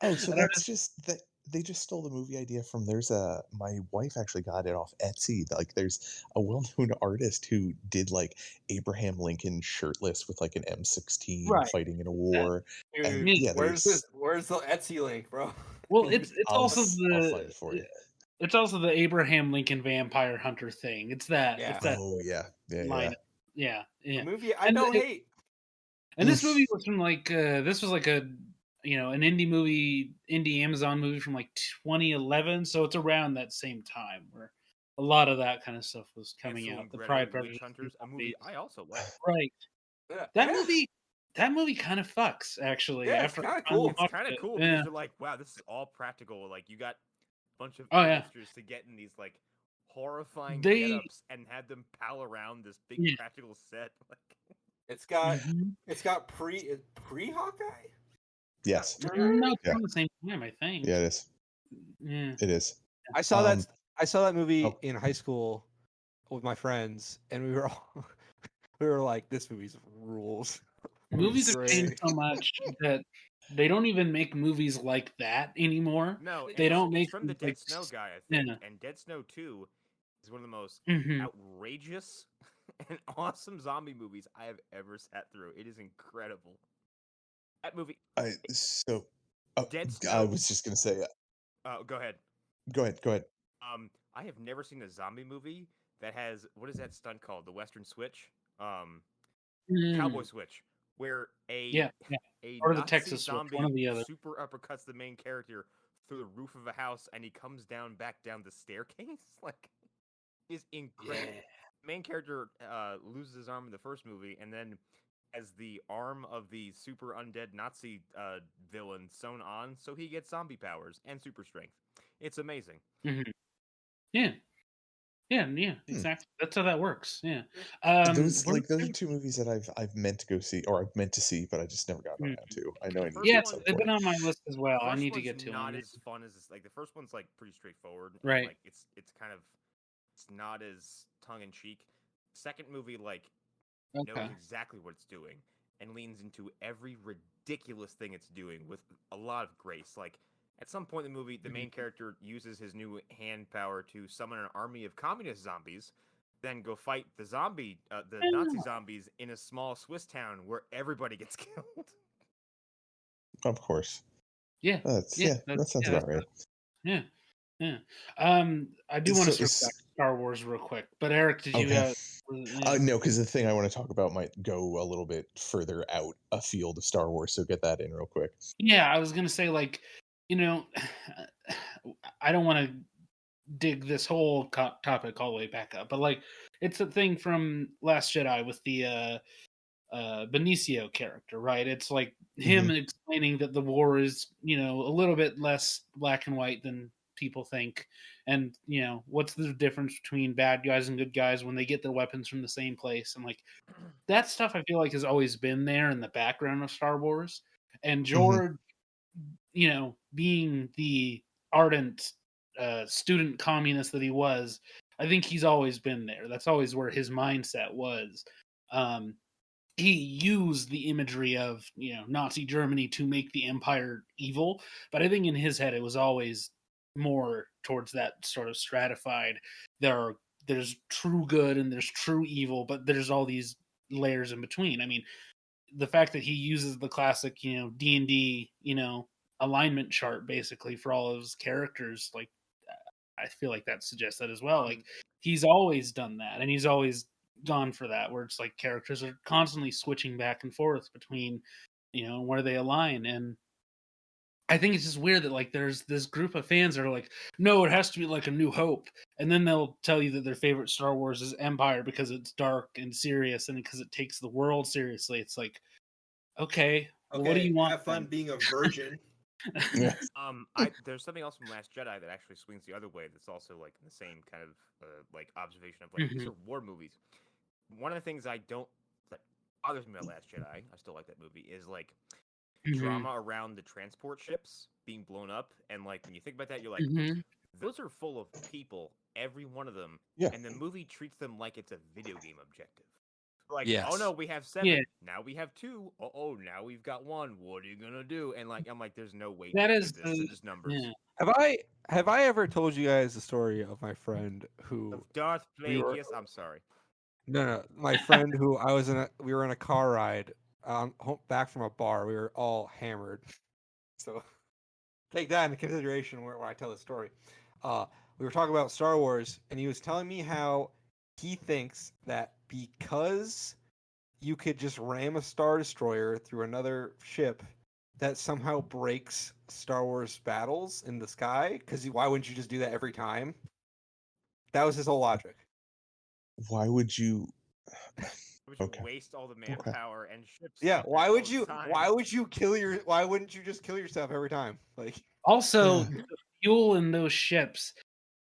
Oh, so And I that's just that they just stole the movie idea from my wife actually got it off Etsy. Like there's a well-known artist who did like Abraham Lincoln shirtless with like an M16 Right. fighting in a war. And Dude, yeah, where's the Etsy link, bro? Well, it's I'll also find it for you. it's also the Abraham Lincoln vampire hunter thing. It's that. Yeah. It's that Oh yeah. line. Yeah. A movie I And don't hate. And this movie was from like this was like a an indie Amazon movie from like 2011, so it's around that same time where a lot of that kind of stuff was coming Hansel out. and The Gretel Pride and Prejudice, Witch Hunters, a movie I also like. right? Yeah. That movie kind of fucks actually. Yeah, it's after kinda I cool. finally It's watched kind of it. cool Yeah. because you're like, wow, this is all practical. Like you got a bunch of Oh, yeah. A-listers to get in these like horrifying They- get-ups and had them pal around this big Yeah. practical set. Like It's got Mhm. pre Hawkeye. Yes. No, it's Yeah. on the same time, I think. Yeah, it is. Yeah. It is. I saw that movie oh. in high school with my friends, and we were all we were like, "This movie's rules." Movies have Great. changed so much that they don't even make movies like that anymore. no, They don't it's make from the them, like, Dead Snow guy, I think. yeah. And Dead Snow 2 is one of the most Mhm. outrageous and awesome zombie movies I have ever sat through. It is incredible. That movie. I Dead Snow. was just gonna say. Go ahead. Go ahead. I have never seen a zombie movie that has what is that stunt called? The Western Switch, Cowboy Switch, where Yeah, a or the Nazi Texas Switch, zombie one or the other. super uppercuts the main character through the roof of a house, and he comes back down the staircase. Like, is incredible. Main character loses his arm in the first movie, and then as the arm of the super undead Nazi villain sewn on, so he gets zombie powers and super strength. It's amazing. Mhm. Yeah. Yeah, exactly. That's how that works. Yeah. Those What those are two movies that I've meant to go see, or I've meant to see, but I just never got around to. I know I need to Yeah, at some they've been point. on my list as well. The I first need to one's get to not them. as fun as like the first one's like pretty straightforward and Right. like it's kind of it's not as tongue in cheek. Second movie like knows Okay. exactly what it's doing and leans into every ridiculous thing it's doing with a lot of grace. Like at some point in the movie, the main character uses his new hand power to summon an army of communist zombies, then go fight the Nazi zombies in a small Swiss town where everybody gets killed. Of course. Yeah. That sounds about right. Yeah. Yeah. I do want to So circle back to Star Wars real quick, but Eric, did you? okay. Yeah. No, because the thing I want to talk about might go a little bit further out afield of Star Wars, so get that in real quick. Yeah, I was gonna say like, you know, I don't want to dig this whole topic all the way back up, but like, it's a thing from Last Jedi with the Benicio character, right? It's like him Mhm. explaining that the war is, a little bit less black and white than people think. And, what's the difference between bad guys and good guys when they get their weapons from the same place? And like that stuff I feel like has always been there in the background of Star Wars. And Mhm. George, being the ardent student communist that he was, I think he's always been there. That's always where his mindset was. Um, he used the imagery of Nazi Germany to make the empire evil, but I think in his head it was always more towards that sort of stratified. There's true good and there's true evil, but there's all these layers in between. I mean, the fact that he uses the classic D&D alignment chart basically for all of his characters, like I feel like that suggests that as well. Like he's always done that, and he's always gone for that, where it's like characters are constantly switching back and forth between, where they align. And I think it's just weird that like there's this group of fans that are like, no, it has to be like a New Hope, and then they'll tell you that their favorite Star Wars is Empire because it's dark and serious and because it takes the world seriously. It's like, okay, well, what do you want? Have fun being a virgin. Yeah. There's something else from Last Jedi that actually swings the other way. That's also like in the same kind of like observation of like these are war movies. One of the things that bothers me about Last Jedi, I still like that movie, is like drama around the transport ships being blown up, and like when you think about that, you're like, those are full of people, every one of them, Yeah. and the movie treats them like it's a video game objective. Like, Yes. oh no, we have 7. Now we have 2. Oh, now we've got 1. What are you gonna do? And like, I'm like, there's no weight. That is this. They're just numbers. Yeah. Have I ever told you guys the story of my friend who Of Darth Plagueis. I'm sorry. No, my friend who we were in a car ride back from a bar. We were all hammered. So take that into consideration when I tell the story. We were talking about Star Wars, and he was telling me how he thinks that because you could just ram a Star Destroyer through another ship, that somehow breaks Star Wars battles in the sky. Because why wouldn't you just do that every time? That was his whole logic. Why would you? Waste all the manpower and ships? Yeah, why wouldn't you just kill yourself every time? Like, also the fuel in those ships,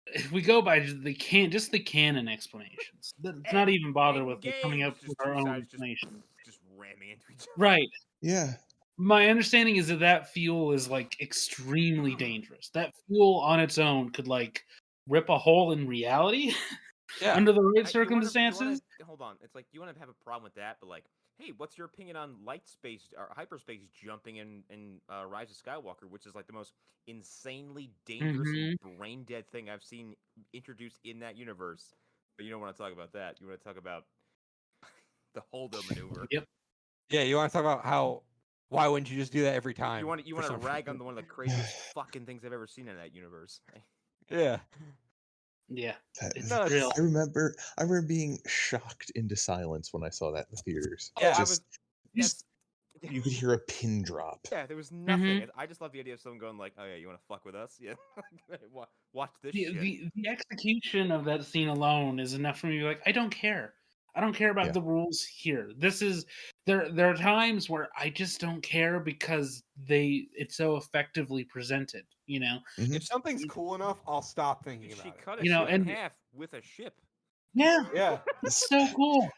if we go by the canon explanations, let's not even bother with coming up with our own explanation. Just ramming into each other. Right. Yeah. My understanding is that fuel is like extremely dangerous. That fuel on its own could like rip a hole in reality. Yeah. Under the right circumstances. Hold on. It's like you want to have a problem with that, but like, hey, what's your opinion on light space or hyperspace jumping in Rise of Skywalker, which is like the most insanely dangerous and brain dead thing I've seen introduced in that universe. But you don't want to talk about that. You want to talk about the Holdo maneuver. Yep. Yeah, you want to talk about why wouldn't you just do that every time? You want to rag on one of the craziest fucking things I've ever seen in that universe. Yeah. Yeah. I remember being shocked into silence when I saw that in the theaters. Yeah, you could hear a pin drop. Yeah, there was nothing. I just love the idea of someone going like, "Oh yeah, you want to fuck with us? Yeah, watch this shit." The execution of that scene alone is enough for me to be like, I don't care. I don't care about Yeah. the rules here. There are times where I just don't care because it's so effectively presented, you know. Mhm. If something's cool enough, I'll stop thinking She about it. cut a You know, ship in and half with a ship. yeah, Yeah. it's so cool.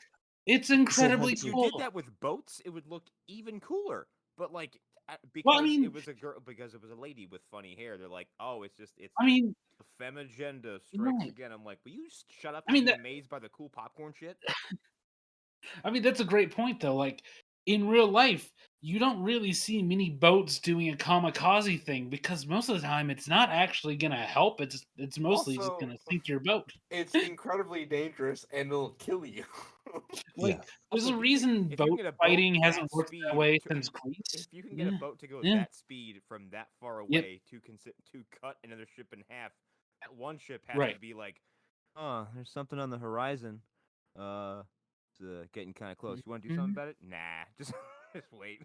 It's incredibly If you cool. did that with boats, it would look even cooler. But like, Well, I because it mean, was a girl, because it was a lady with funny hair, they're like, oh, it's I mean, the femagenda strikes right. again. I'm like, will you shut up I and mean be that amazed by the cool popcorn shit? I mean that's a great point though. Like in real life, you don't really see many boats doing a kamikaze thing because most of the time it's not actually gonna help. It's mostly just Also, gonna sink your boat. it's incredibly dangerous and it'll kill you. Like Yeah. there's Also, a reason if you can boat get a boat fighting that hasn't worked that speed, way since Greece. if you can get a Yeah. boat to go Yeah. that speed from that far Yep. away to cut another ship in half, that one ship has Right. to be like, oh, there's something on the horizon. It's getting kind of close. You want to do something Mhm. about it? Nah, just wait.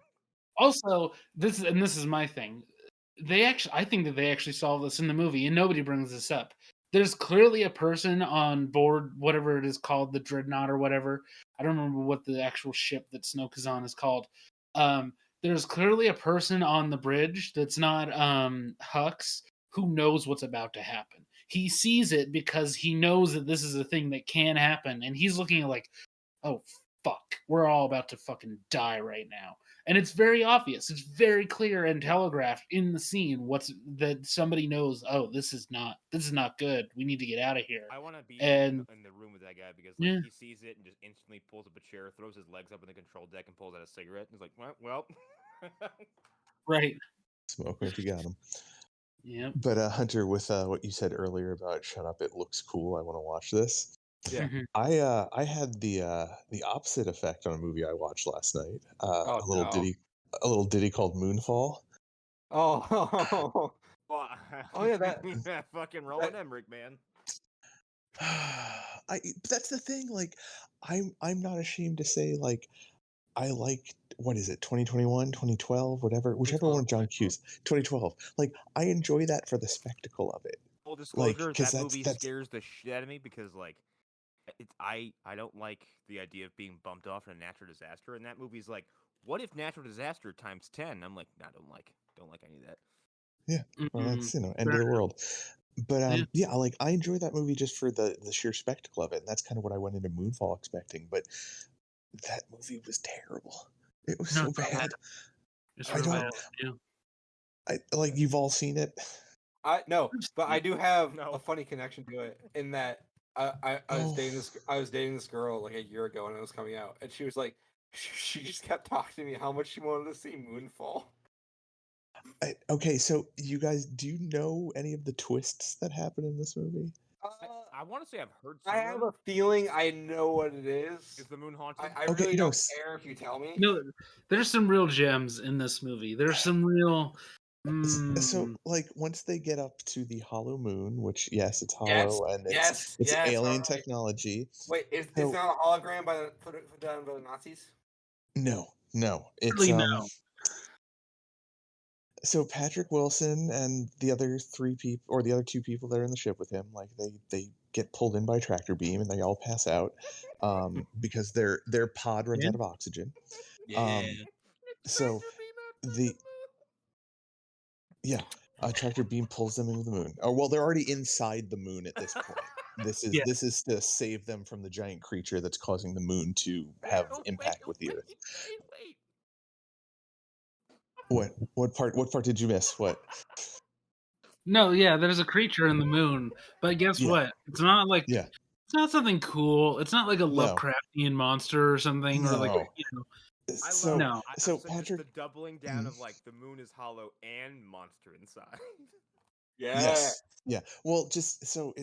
Also, this is my thing. I think that they actually solve this in the movie, and nobody brings this up. There's clearly a person on board, whatever it is called, the dreadnought or whatever. I don't remember what the actual ship that Snoke is on is called. Um, there's clearly a person on the bridge that's not Hux who knows what's about to happen. He sees it because he knows that this is a thing that can happen, and he's looking at like, oh fuck, we're all about to fucking die right now. And it's very obvious. It's very clear and telegraphed in the scene what's that somebody knows, oh, this is not good. We need to get out of here. I want to be And in the room with that guy because like yeah, he sees it and just instantly pulls up a chair, throws his legs up in the control deck, and pulls out a cigarette. And he's like, well. right. Smoke 'em if you got them. Yep. But Hunter, with what you said earlier about "Shut Up, It Looks Cool," I want to watch this. Yeah. Mhm. I had the opposite effect on a movie I watched last night. Oh no. A little ditty called Moonfall. Oh. Well, Oh yeah, that fucking Roland Emmerich, man. That's the thing. Like, I'm not ashamed to say like I like what is it 2021 2012 whatever whichever one of John Hughes 2012. Like I enjoy that for the spectacle of it. Full Like disclosure, because that movie that's scares the shit out of me because like I don't like the idea of being bumped off in a natural disaster, and that movie's like, what if natural disaster times 10? I'm like, nah, don't like any of that. yeah. Well, Mhm. that's end Fair of the enough. world. But Yeah. yeah, like I enjoy that movie just for the sheer spectacle of it, and that's kind of what I went into Moonfall expecting. But that movie was terrible. It was No, so it's real bad. bad. It's I real don't. bad. Yeah. I like you've all seen it. No, but I do have No. a funny connection to it in that I was Oh, dating this girl like a year ago when it was coming out, and she was like, she just kept talking to me how much she wanted to see Moonfall. okay. So you guys, do you know any of the twists that happen in this movie? I want to say I've heard some I of have them. a feeling I know what it is. Is the moon haunted? I Okay, really no, don't care if you tell me. No, there's some real gems in this movie. There's some real so like once they get up to the hollow moon, which yes, it's Yes, hollow and yes, it's yes. alien All right. technology. Wait, it's So not a hologram put down by the Nazis? no, it's really no. so Patrick Wilson and the other three people or the other two people that are in the ship with him, like they get pulled in by a tractor beam and they all pass out because their pod runs Yeah. out of oxygen. Yeah. So the yeah, a tractor beam pulls them into the moon. Oh well, they're already inside the moon at this point. Yeah. This is to save them from the giant creature that's causing the moon to have impact with the Earth. Wait. What part did you miss? What? No, yeah, there's a creature in the moon, but guess Yeah, what? It's not like yeah. it's not something cool. It's not like a No, Lovecraftian monster or something, or like no. I So love no. so just Patrick. the doubling down of like the moon is hollow and monster inside. Yeah. Yes. Yeah. Well, just so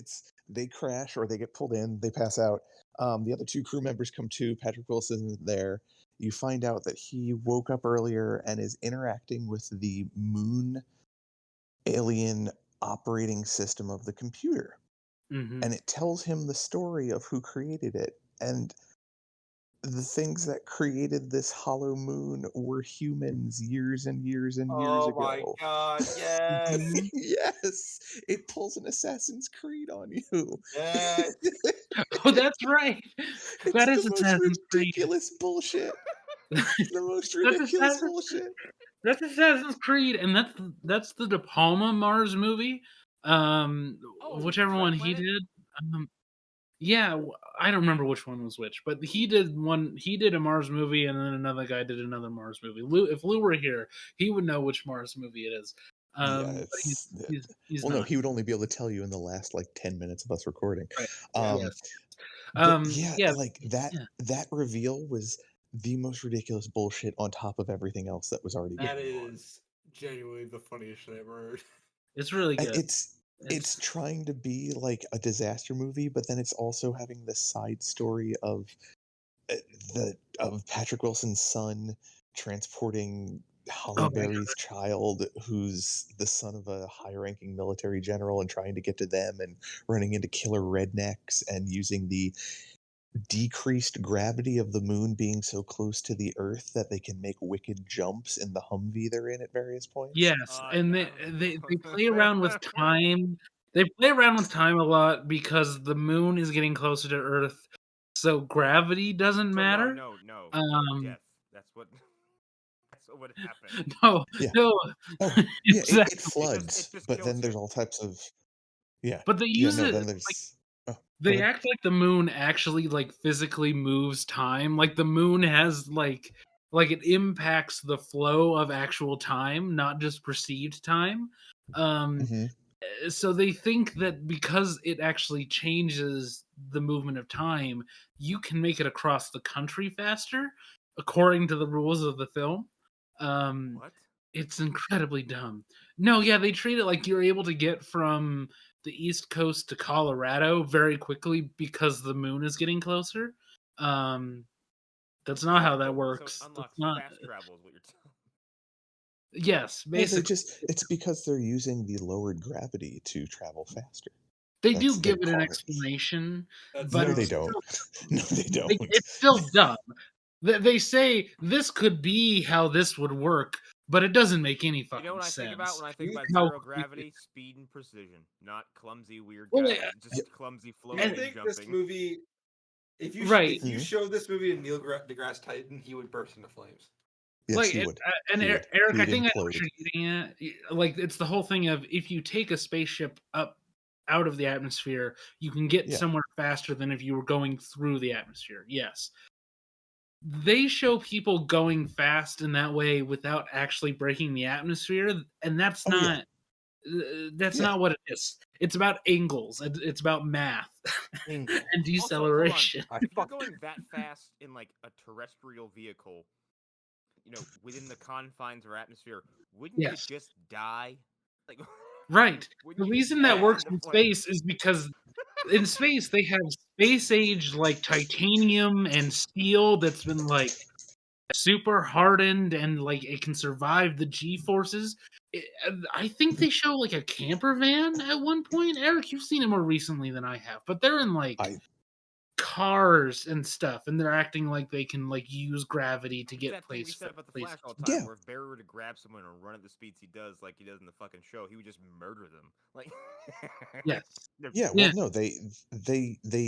they crash or they get pulled in, they pass out. The other two crew members come to. Patrick Wilson is there. You find out that he woke up earlier and is interacting with the moon alien operating system of the computer. Mhm. And it tells him the story of who created it. And the things that created this hollow moon were humans years and years and years Oh my ago. god, yes. Mhm. Yes, it pulls an Assassin's Creed on you. Yes. Oh, that's right. It's That the is most Assassin's Creed. ridiculous bullshit. It's the most That's ridiculous Assassin bullshit. that's Assassin's Creed, and that's the De Palma Mars movie. Oh, Whichever Dread one he Planet? did. Yeah, I don't remember which one was which, but he did one. He did a Mars movie, and then another guy did another Mars movie. If Lou were here, he would know which Mars movie it is. Yeah, But it's he's well, no, not. he would only be able to tell you in the last like 10 minutes of us recording. Right. Um, Yes. but yeah, Yeah. like that Yeah. that reveal was the most ridiculous bullshit on top of everything else that was already That going on. is genuinely the funniest shit I've ever heard. It's really And good. it's trying to be like a disaster movie, but then it's also having this side story of Patrick Wilson's son transporting Holly Oh my Berry's child, who's the son of a high-ranking military general, and trying to get to them, and running into killer rednecks, and using the decreased gravity of the moon being so close to the Earth that they can make wicked jumps in the Humvee they're in at various points. Yes, and they play around with No. time. They play around with time a lot because the moon is getting closer to Earth, so gravity doesn't So matter. no, Um, death. That's what. That's what would happen. no, Yeah. no, Oh, yeah, it exactly. floods, It just but then kills there's you. all types of yeah. But they Yeah, use no, it then like there's oh, go they ahead. act like the moon actually like physically moves time. Like the moon has like it impacts the flow of actual time, not just perceived time. Um, Mhm. so they think that because it actually changes the movement of time, you can make it across the country faster, according to the rules of the film. Um, What? it's incredibly dumb. No, yeah, they treat it like you're able to get from the East Coast to Colorado very quickly because the moon is getting closer. Um, that's not how that So it works. That's unlocks not. fast travel, is what you're telling. Yes, Well, they basically, just it's because they're using the lowered gravity to travel faster. they do That's their give it an part. explanation, That's but No, they it's don't. No, they don't. it's still dumb. They say this could be how this would work, but it doesn't make any You know fucking what I think about sense. when I think about How zero gravity? Speed and precision, not clumsy, weird well, guys. Yep. Just clumsy Do you floating and think this jumping. movie, right? if you Mhm. showed this movie to Neil deGrasse Tyson, he would burst into flames? Yes, Like he would. and He would. Eric, He I would think I know what implode. you're getting at. Like it's the whole thing of if you take a spaceship up out of the atmosphere, you can get Yeah. somewhere faster than if you were going through the atmosphere. Yes. They show people going fast in that way without actually breaking the atmosphere, and Oh yeah. that's Yeah. not what it is. It's about angles. It's about math Bingo. and Also, hold on. deceleration. I If you're fuck. going that fast in like a terrestrial vehicle, within the confines of our atmosphere, wouldn't you Yes. just die? Like, Right. The wouldn't you just reason that burst works into in flames? space is because in space they have space age like titanium and steel that's been like super hardened and like it can survive the G forces. I think they show like a camper van at one point. Eric, you've seen it more recently than I have, but they're in like I cars and stuff, and they're acting like they can like use gravity to It's get that thing we said about the places. Flash all the time, yeah. where if Barry were to grab someone and run at the speeds he does, like he does in the fucking show, he would just murder them. Like, Yes. Yeah, Yeah. well no, they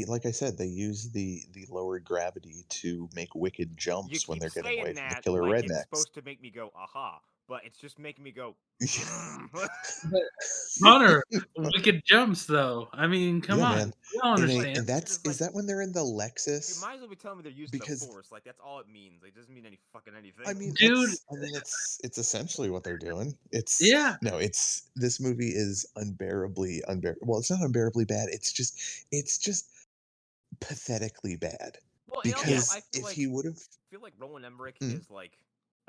like I said, they use the lowered gravity to make wicked you jumps when keep they're getting away saying from the that killer like it's rednecks. supposed to make me go, aha, but it's just making me go. But Hunter, wicked jumps though. I mean, come Yeah, on. man. We all understand. And that's Just is like that when they're in the you Lexus? might as well be telling me they're using the Because force. Like that's all it means. Like, it doesn't mean any fucking anything. I mean Dude, it's essentially what they're doing. yeah. It's this movie is unbearably unbearable. Well, it's not unbearably bad. It's just well, pathetically bad. and also Because if he would have I feel like Roland Emmerich Mm. is like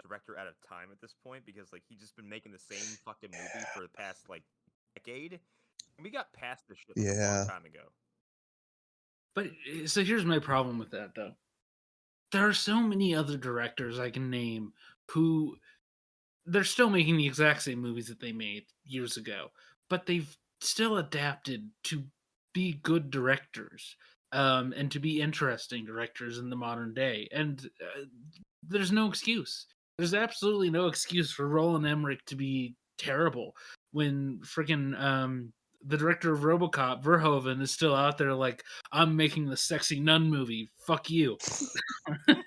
a director out of time at this point because like he's just been making the same fucking movie for the past like decade. And we got past this shit like a Yeah. long time ago. But so here's my problem with that though. There are so many other directors I can name who they're still making the exact same movies that they made years ago, but they've still adapted to be good directors. and to be interesting directors in the modern day. And there's no excuse. There's absolutely no excuse for Roland Emmerich to be terrible when freaking the director of RoboCop, Verhoeven, is still out there like, I'm making the sexy nun movie. Fuck you. I'm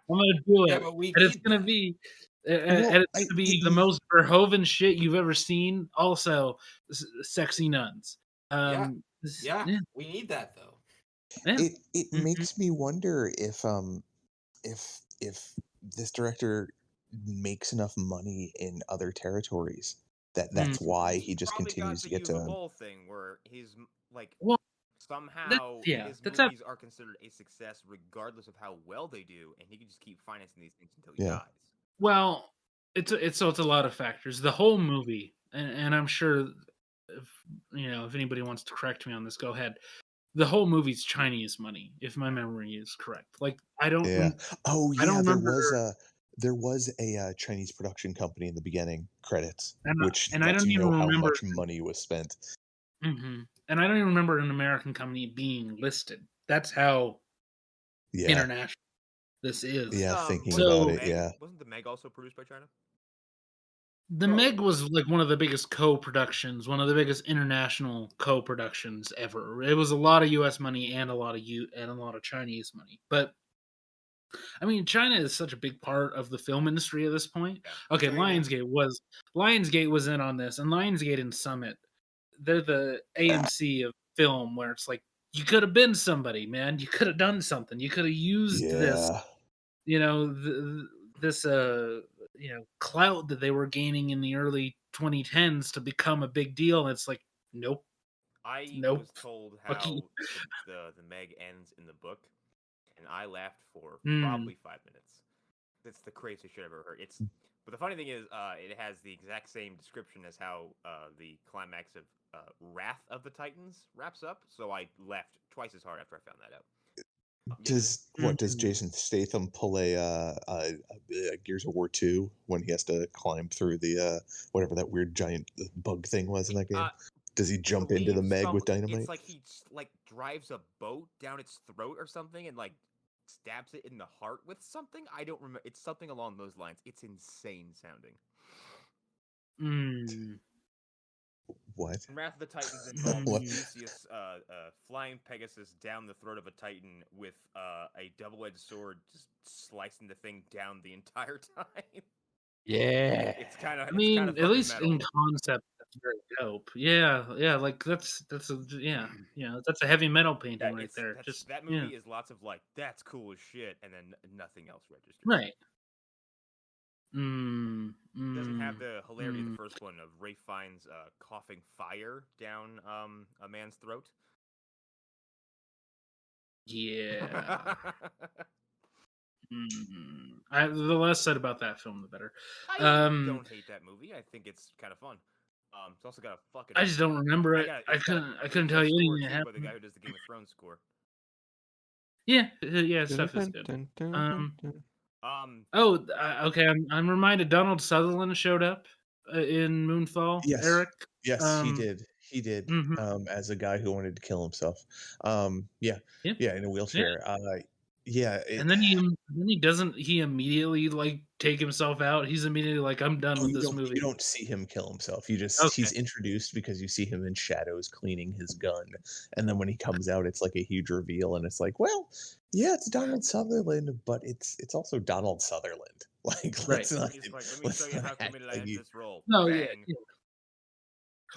gonna do Yeah, it, but we and it's need gonna that. be, Well, and it's gonna be the most Verhoeven shit you've ever seen. Also, sexy nuns. Yeah. This- Yeah, yeah, we need that though. yeah. it Mhm. makes me wonder if this director makes enough money in other territories that's why he just Probably got continues the to get Uwe to. Boll thing where his like Well, somehow his that's movies are considered a success regardless of how well they do, and he can just keep financing these things until he Yeah. dies. well, it's a lot of factors. The whole movie, and I'm sure if anybody wants to correct me on this, go ahead. The whole movie's Chinese money, if my memory is correct. Like I don't, Yeah. Oh I don't yeah, remember, there was a Chinese production company in the beginning credits, and, which and I lets don't you even know how remember. much money was spent. And I don't even remember an American company being listed. That's how Yeah. international this is. Yeah, thinking Wasn't about So it, yeah. Wasn't the Meg also produced by China? the Meg was like one of the biggest co-productions, one of the biggest international co-productions ever. It was a lot of U.S. money and a lot of Chinese money. But I mean, China is such a big part of the film industry at this point. Yeah. Okay, China. Lionsgate was in on this, and Lionsgate and Summit, they're the AMC of film, where it's like you could have been somebody, man. You could have done something. You could have used this, Yeah. this clout that they were gaining in the early 2010s to become a big deal. And it's like, nope. I Nope. was told Fuck you. how the Meg ends in the book, and I laughed for Mm. probably 5 minutes. It's the craziest shit I've ever heard. But the funny thing is, it has the exact same description as how the climax of Wrath of the Titans wraps up. So I laughed twice as hard after I found that out. Does Mhm. Jason Statham pull a Gears of War 2 when he has to climb through the whatever that weird giant bug thing was in that game? Does he jump into the Meg with dynamite? It's like he drives a boat down its throat or something and like stabs it in the heart with something. I don't remember. It's something along those lines. It's insane sounding. Mm. What? Wrath of the Titans involves What? Theseus flying Pegasus down the throat of a Titan with a double-edged sword just slicing the thing down the entire time. Yeah. It's kind of. I mean, at least metal. in concept, that's very dope. Yeah, like that's that's a heavy metal painting right there. Just that movie is lots of like that's cool as shit, and then nothing else registers. right. Doesn't have the hilarity of the first one of Ray Fiennes coughing fire down a man's throat. Yeah. The less said about that film, the better. I don't hate that movie. I think it's kind of fun. It's also got a fucking. I just don't remember it. I couldn't tell you anything that happened. By the guy who does the Game of Thrones score. Yeah, stuff is good. Okay. I'm reminded Donald Sutherland showed up in Moonfall. Yes. Eric. Yes, he did. He did. As a guy who wanted to kill himself. Yeah, in a wheelchair. Yeah. And then he doesn't. He immediately like take himself out. He's immediately like, I'm done with this movie. You don't see him kill himself. He's introduced because you see him in shadows cleaning his gun, and then when he comes out, it's like a huge reveal, and it's like, well, yeah, it's Donald Sutherland, but it's also Donald Sutherland. Like, let's not. He's like, let me show you how committed I am to this role. No, Bang. yeah.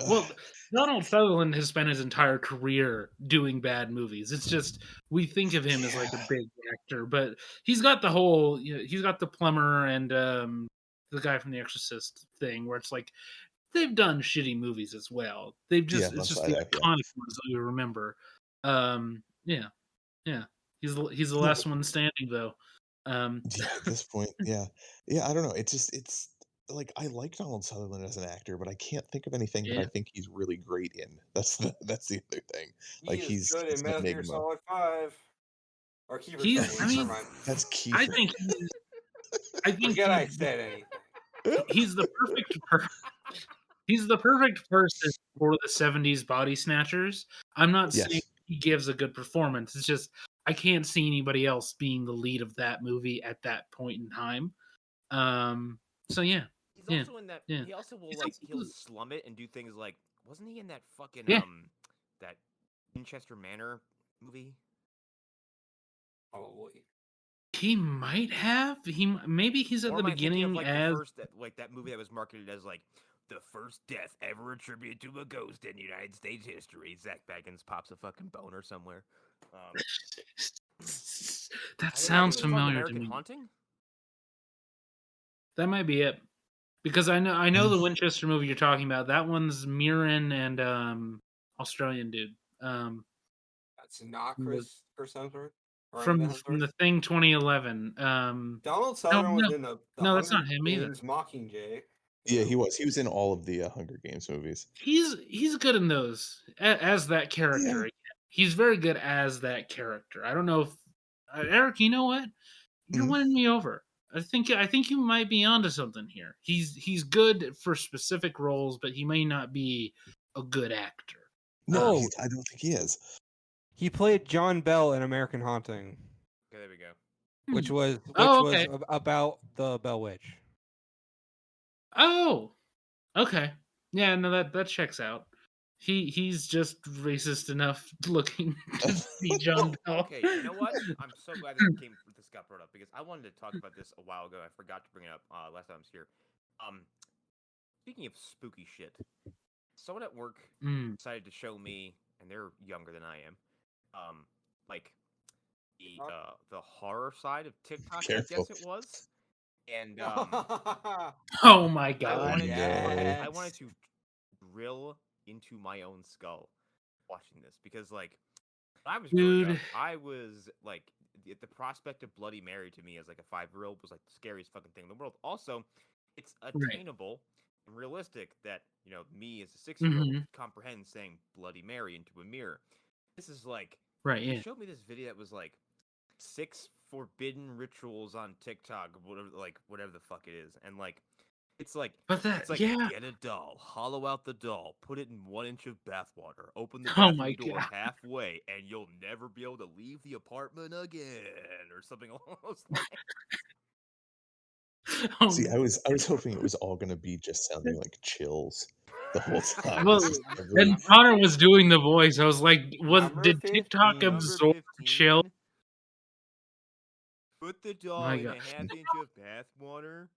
Well, Donald Sutherland has spent his entire career doing bad movies. It's just we think of him as like a big actor, but he's got the whole. He's got the plumber and the guy from The Exorcist thing, where it's like they've done shitty movies as well. They've just it's just the iconic ones that we remember. Yeah. He's the last one standing though. At this point, yeah. I don't know. It's like I like Donald Sutherland as an actor, but I can't think of anything that I think he's really great in. That's the other thing. Like he's good in Metal Gear Solid 5. Or Kiefer Sutherland. I mean, that's Kiefer. I think Forget I said anything. He's the perfect person for the 70s body snatchers. I'm not saying he gives a good performance. It's just I can't see anybody else being the lead of that movie at that point in time. So yeah, He's yeah, also in that. yeah. He also will He's like also- he'll slum it and do things like wasn't he in that fucking Yeah. that Winchester Manor movie? Probably. He might have. Maybe he's at Or the am I thinking of beginning like as the first that movie that was marketed as like the first death ever attributed to a ghost in United States history? Zach Baggins pops a fucking boner somewhere. that I sounds think it's called familiar to American me. Haunting. That might be it. Because I know the Winchester movie you're talking about. That one's Mirren and Australian dude. That's not From Chris Hemsworth or any from of the from Hemsworths. the Thing 2011. Donald No, Sutherland was no, in the no, that's Hunger not him either. Games Mockingjay. Yeah, he was. He was in all of the Hunger Games movies. He's good in those as that character. Yeah. He's very good as that character. I don't know if Eric, you know what? You're Mhm. winning me over. I think you might be onto something here. He's good for specific roles, but he may not be a good actor. No, Oh. I don't think he is. He played John Bell in American Haunting, Okay, there we go. which was okay. about the Bell Witch. Oh, okay. Yeah, no, that checks out. He's just racist enough looking to be John Bell. Okay, you know what? I'm so glad this got brought up because I wanted to talk about this a while ago. I forgot to bring it up last time I was here. Speaking of spooky shit, someone at work decided to show me, and they're younger than I am, like the horror side of TikTok. I Careful. guess it was, and Oh my I god. wanted no. I wanted to drill into my own skull watching this because like when I was growing up, Dude. I was like the prospect of Bloody Mary to me as like a 5-year-old was like the scariest fucking thing in the world. Also, it's attainable and realistic that me as a 6-year-old could comprehend saying Bloody Mary into a mirror. This is like Right, yeah. They showed me this video that was like 6 forbidden rituals on TikTok, whatever the fuck it is, and like it's like yeah. get a doll, hollow out the doll, put it in 1 inch of bathwater, open the Oh bathroom my door God. halfway, and you'll never be able to leave the apartment again, or something along those lines. Oh, See, I was hoping it was all going to be just sounding like chills the whole time. well, It's just every... and Connor was doing the voice. I was like, did TikTok 15. absorb chill? Put the doll My in God. a half-inch of bathwater.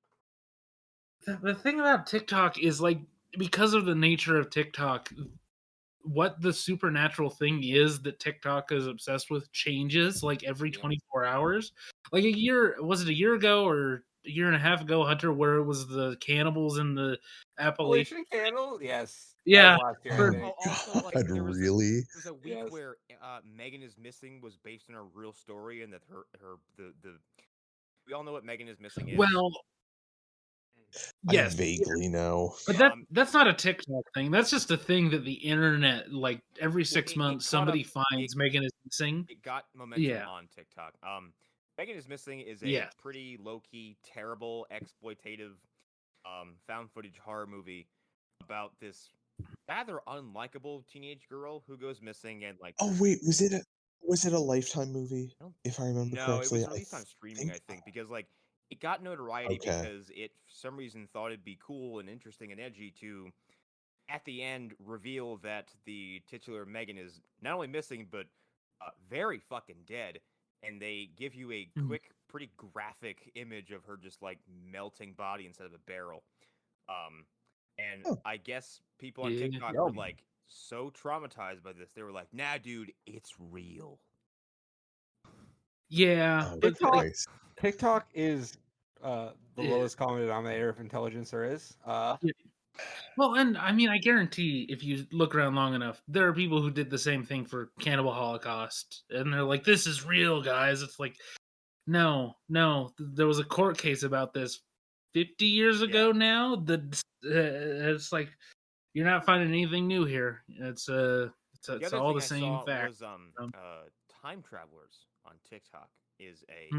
The thing about TikTok is like because of the nature of TikTok, what the supernatural thing is that TikTok is obsessed with changes like every 24 hours. Like a year ago or a year and a half ago, Hunter, where it was the cannibals in the Appalachian Candle? Yes. Yeah. Last year, I think. Also, like, God, there was really? a week Yes. where Megan is Missing was based on a real story, and that the we all know what Megan is Missing is. Well, yes, I vaguely know. but that's not a TikTok thing. That's just a thing that the internet, like every 6 months, somebody finds Megan is Missing. It got momentum on TikTok. Megan is Missing is a pretty low key, terrible, exploitative, found footage horror movie about this rather unlikable teenage girl who goes missing and like. Oh wait, was it a Lifetime movie? If I remember correctly, No, it was released on streaming, I think, because like it got notoriety because it for some reason thought it'd be cool and interesting and edgy to, at the end, reveal that the titular Megan is not only missing but very fucking dead, and they give you a quick, pretty graphic image of her just like melting body instead of a barrel. And I guess people on TikTok were like so traumatized by this, they were like, "Nah, dude, it's real." Yeah, but TikTok is the lowest common denominator of intelligence there is. Well, and I mean, I guarantee if you look around long enough, there are people who did the same thing for Cannibal Holocaust, and they're like, "This is real, guys." It's like, no, there was a court case about this 50 years ago now. That it's like you're not finding anything new here. It's all the same fact. Was time travelers on TikTok is a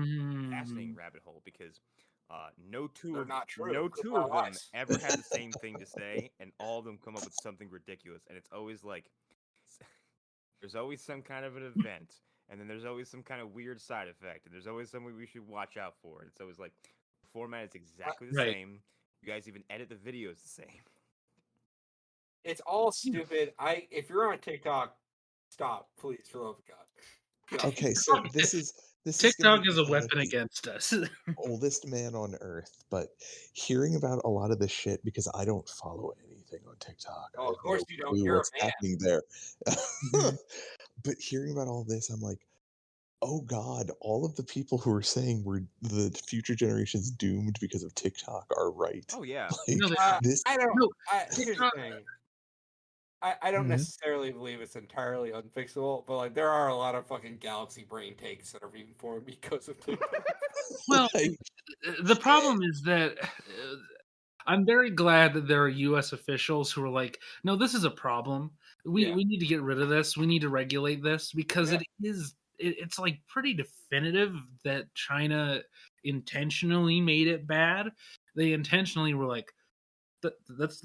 fascinating rabbit hole because no two of them ever had the same thing to say, and all of them come up with something ridiculous, and it's always like there's always some kind of an event, and then there's always some kind of weird side effect, and there's always something we should watch out for. And it's always like the format is exactly the Right. same. You guys even edit the videos the same. It's all stupid. If you're on TikTok, stop, please, for the love of God. Okay, so this is gonna TikTok make me is a sound like weapon the against us. oldest man on earth, but hearing about a lot of this shit because I don't follow anything on TikTok. I Oh, have of course no you don't. clue You're a what's man. happening there. Mhm. But hearing about all this, I'm like, oh God, all of the people who are saying we're the future generation's doomed because of TikTok are right. Oh yeah. No, Like they this. I don't. no Here's the TikTok. thing. I don't Mhm. necessarily believe it's entirely unfixable, but like there are a lot of fucking galaxy brain takes that are being formed because of TikTok. Well, Like, the problem is that I'm very glad that there are U.S. officials who are like, no, this is a problem. We Yeah. we need to get rid of this. We need to regulate this because Yeah. it's like pretty definitive that China intentionally made it bad. They intentionally were like, let's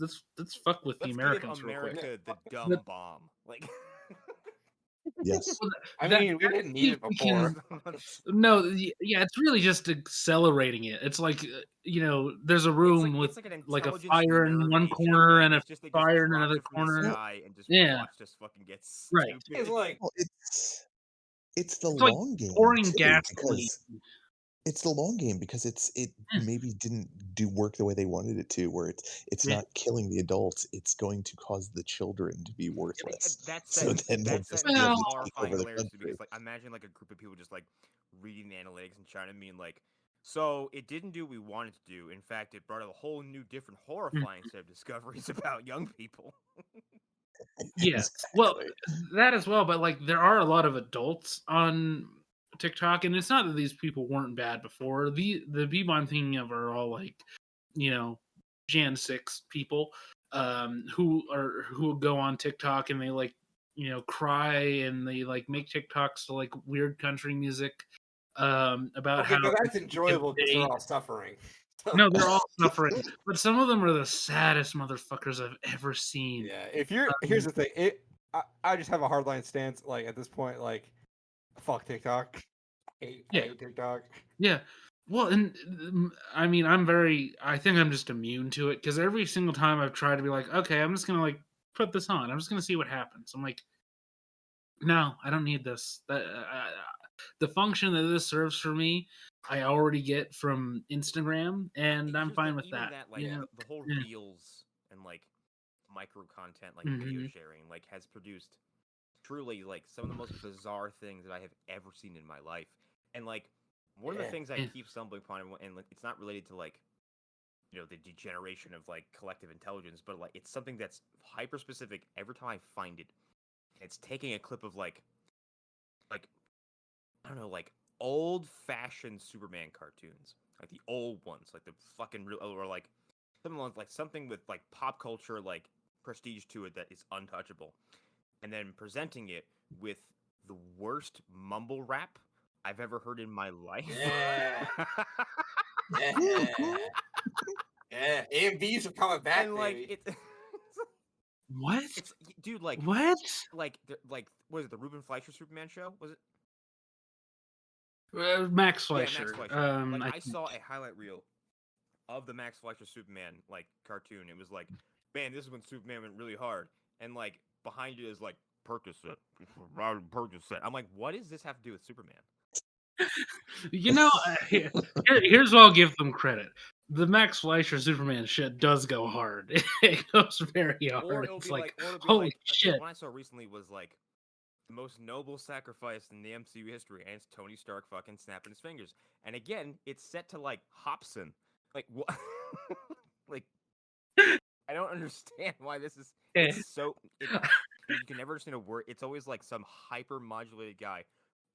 fuck with the Let's give Americans real quick. America the But- dumb bomb. Like yes. well, I that- mean, we that didn't need it we before. No, yeah, it's really just accelerating it. It's like there's a room with it's like an like a intelligence fire in nerve one agent. corner Like and a it's just they just fire in dropped another it from the corner. sky and just Yeah, watched us fucking get right. stupid. It's like Well, it's the It's like long game pouring too, gasoline. because it's the long game because it Yeah. maybe didn't do work the way they wanted it to, where it's Yeah. not killing the adults, it's going to cause the children to be Yeah, but worthless. that's So then they'll that's just that be able Well, to take horrifying over the hilarious country. because like imagine like a group of people just like reading the analytics and China being like, so it didn't do what we wanted to do. In fact, it brought a whole new, different, horrifying set of discoveries about young people. yeah. Well, Exactly. that as well, but like there are a lot of adults on TikTok, and it's not that these people weren't bad before. The people I'm thinking of are all like, Jan 6 people, who go on TikTok and they like, cry and they like make TikToks to like weird country music, about okay, how but that's enjoyable because they're all suffering. no, they're all suffering, but some of them are the saddest motherfuckers I've ever seen. Yeah, if you're here's the thing, I just have a hardline stance. Like at this point, like fuck TikTok. I hate TikTok. Yeah. Well, and I mean, I think I'm just immune to it because every single time I've tried to be like, okay, I'm just gonna like put this on. I'm just gonna see what happens. I'm like, no, I don't need this. The function that this serves for me, I already get from Instagram, and I'm Here's fine the, with even that. that like the whole Yeah. reels and like micro content like video Mhm. sharing like has produced truly like some of the most bizarre things that I have ever seen in my life. And like one of the things I Yeah. keep stumbling upon, and like, it's not related to like the degeneration of like collective intelligence, but like it's something that's hyper specific. Every time I find it, it's taking a clip of like I don't know, like old fashioned Superman cartoons, like the old ones, like the fucking real, or like something with like pop culture like prestige to it that is untouchable, and then presenting it with the worst mumble rap I've ever heard in my life. Yeah. Yeah, AMVs are coming back, and like baby. What? it's dude, like What? like was it the Ruben Fleischer Superman show? Was it? Max Yeah, Fleischer. Max Fleischer. Like I think. saw a highlight reel of the Max Fleischer Superman like cartoon. It was like, man, this is when Superman went really hard, and like behind it is like Percocet, Percocet. I'm like, what does this have to do with Superman? Here's what I'll give them credit. The Max Fleischer Superman shit does go hard. It goes very hard. Or it'll It's be like, like, or it'll be holy like, shit. one I saw recently was like the most noble sacrifice in the MCU history, and it's Tony Stark fucking snapping his fingers. And again, it's set to like Hobson. Like what? Like I don't understand why this is. It's so. You can never understand a word. It's always like some hyper modulated guy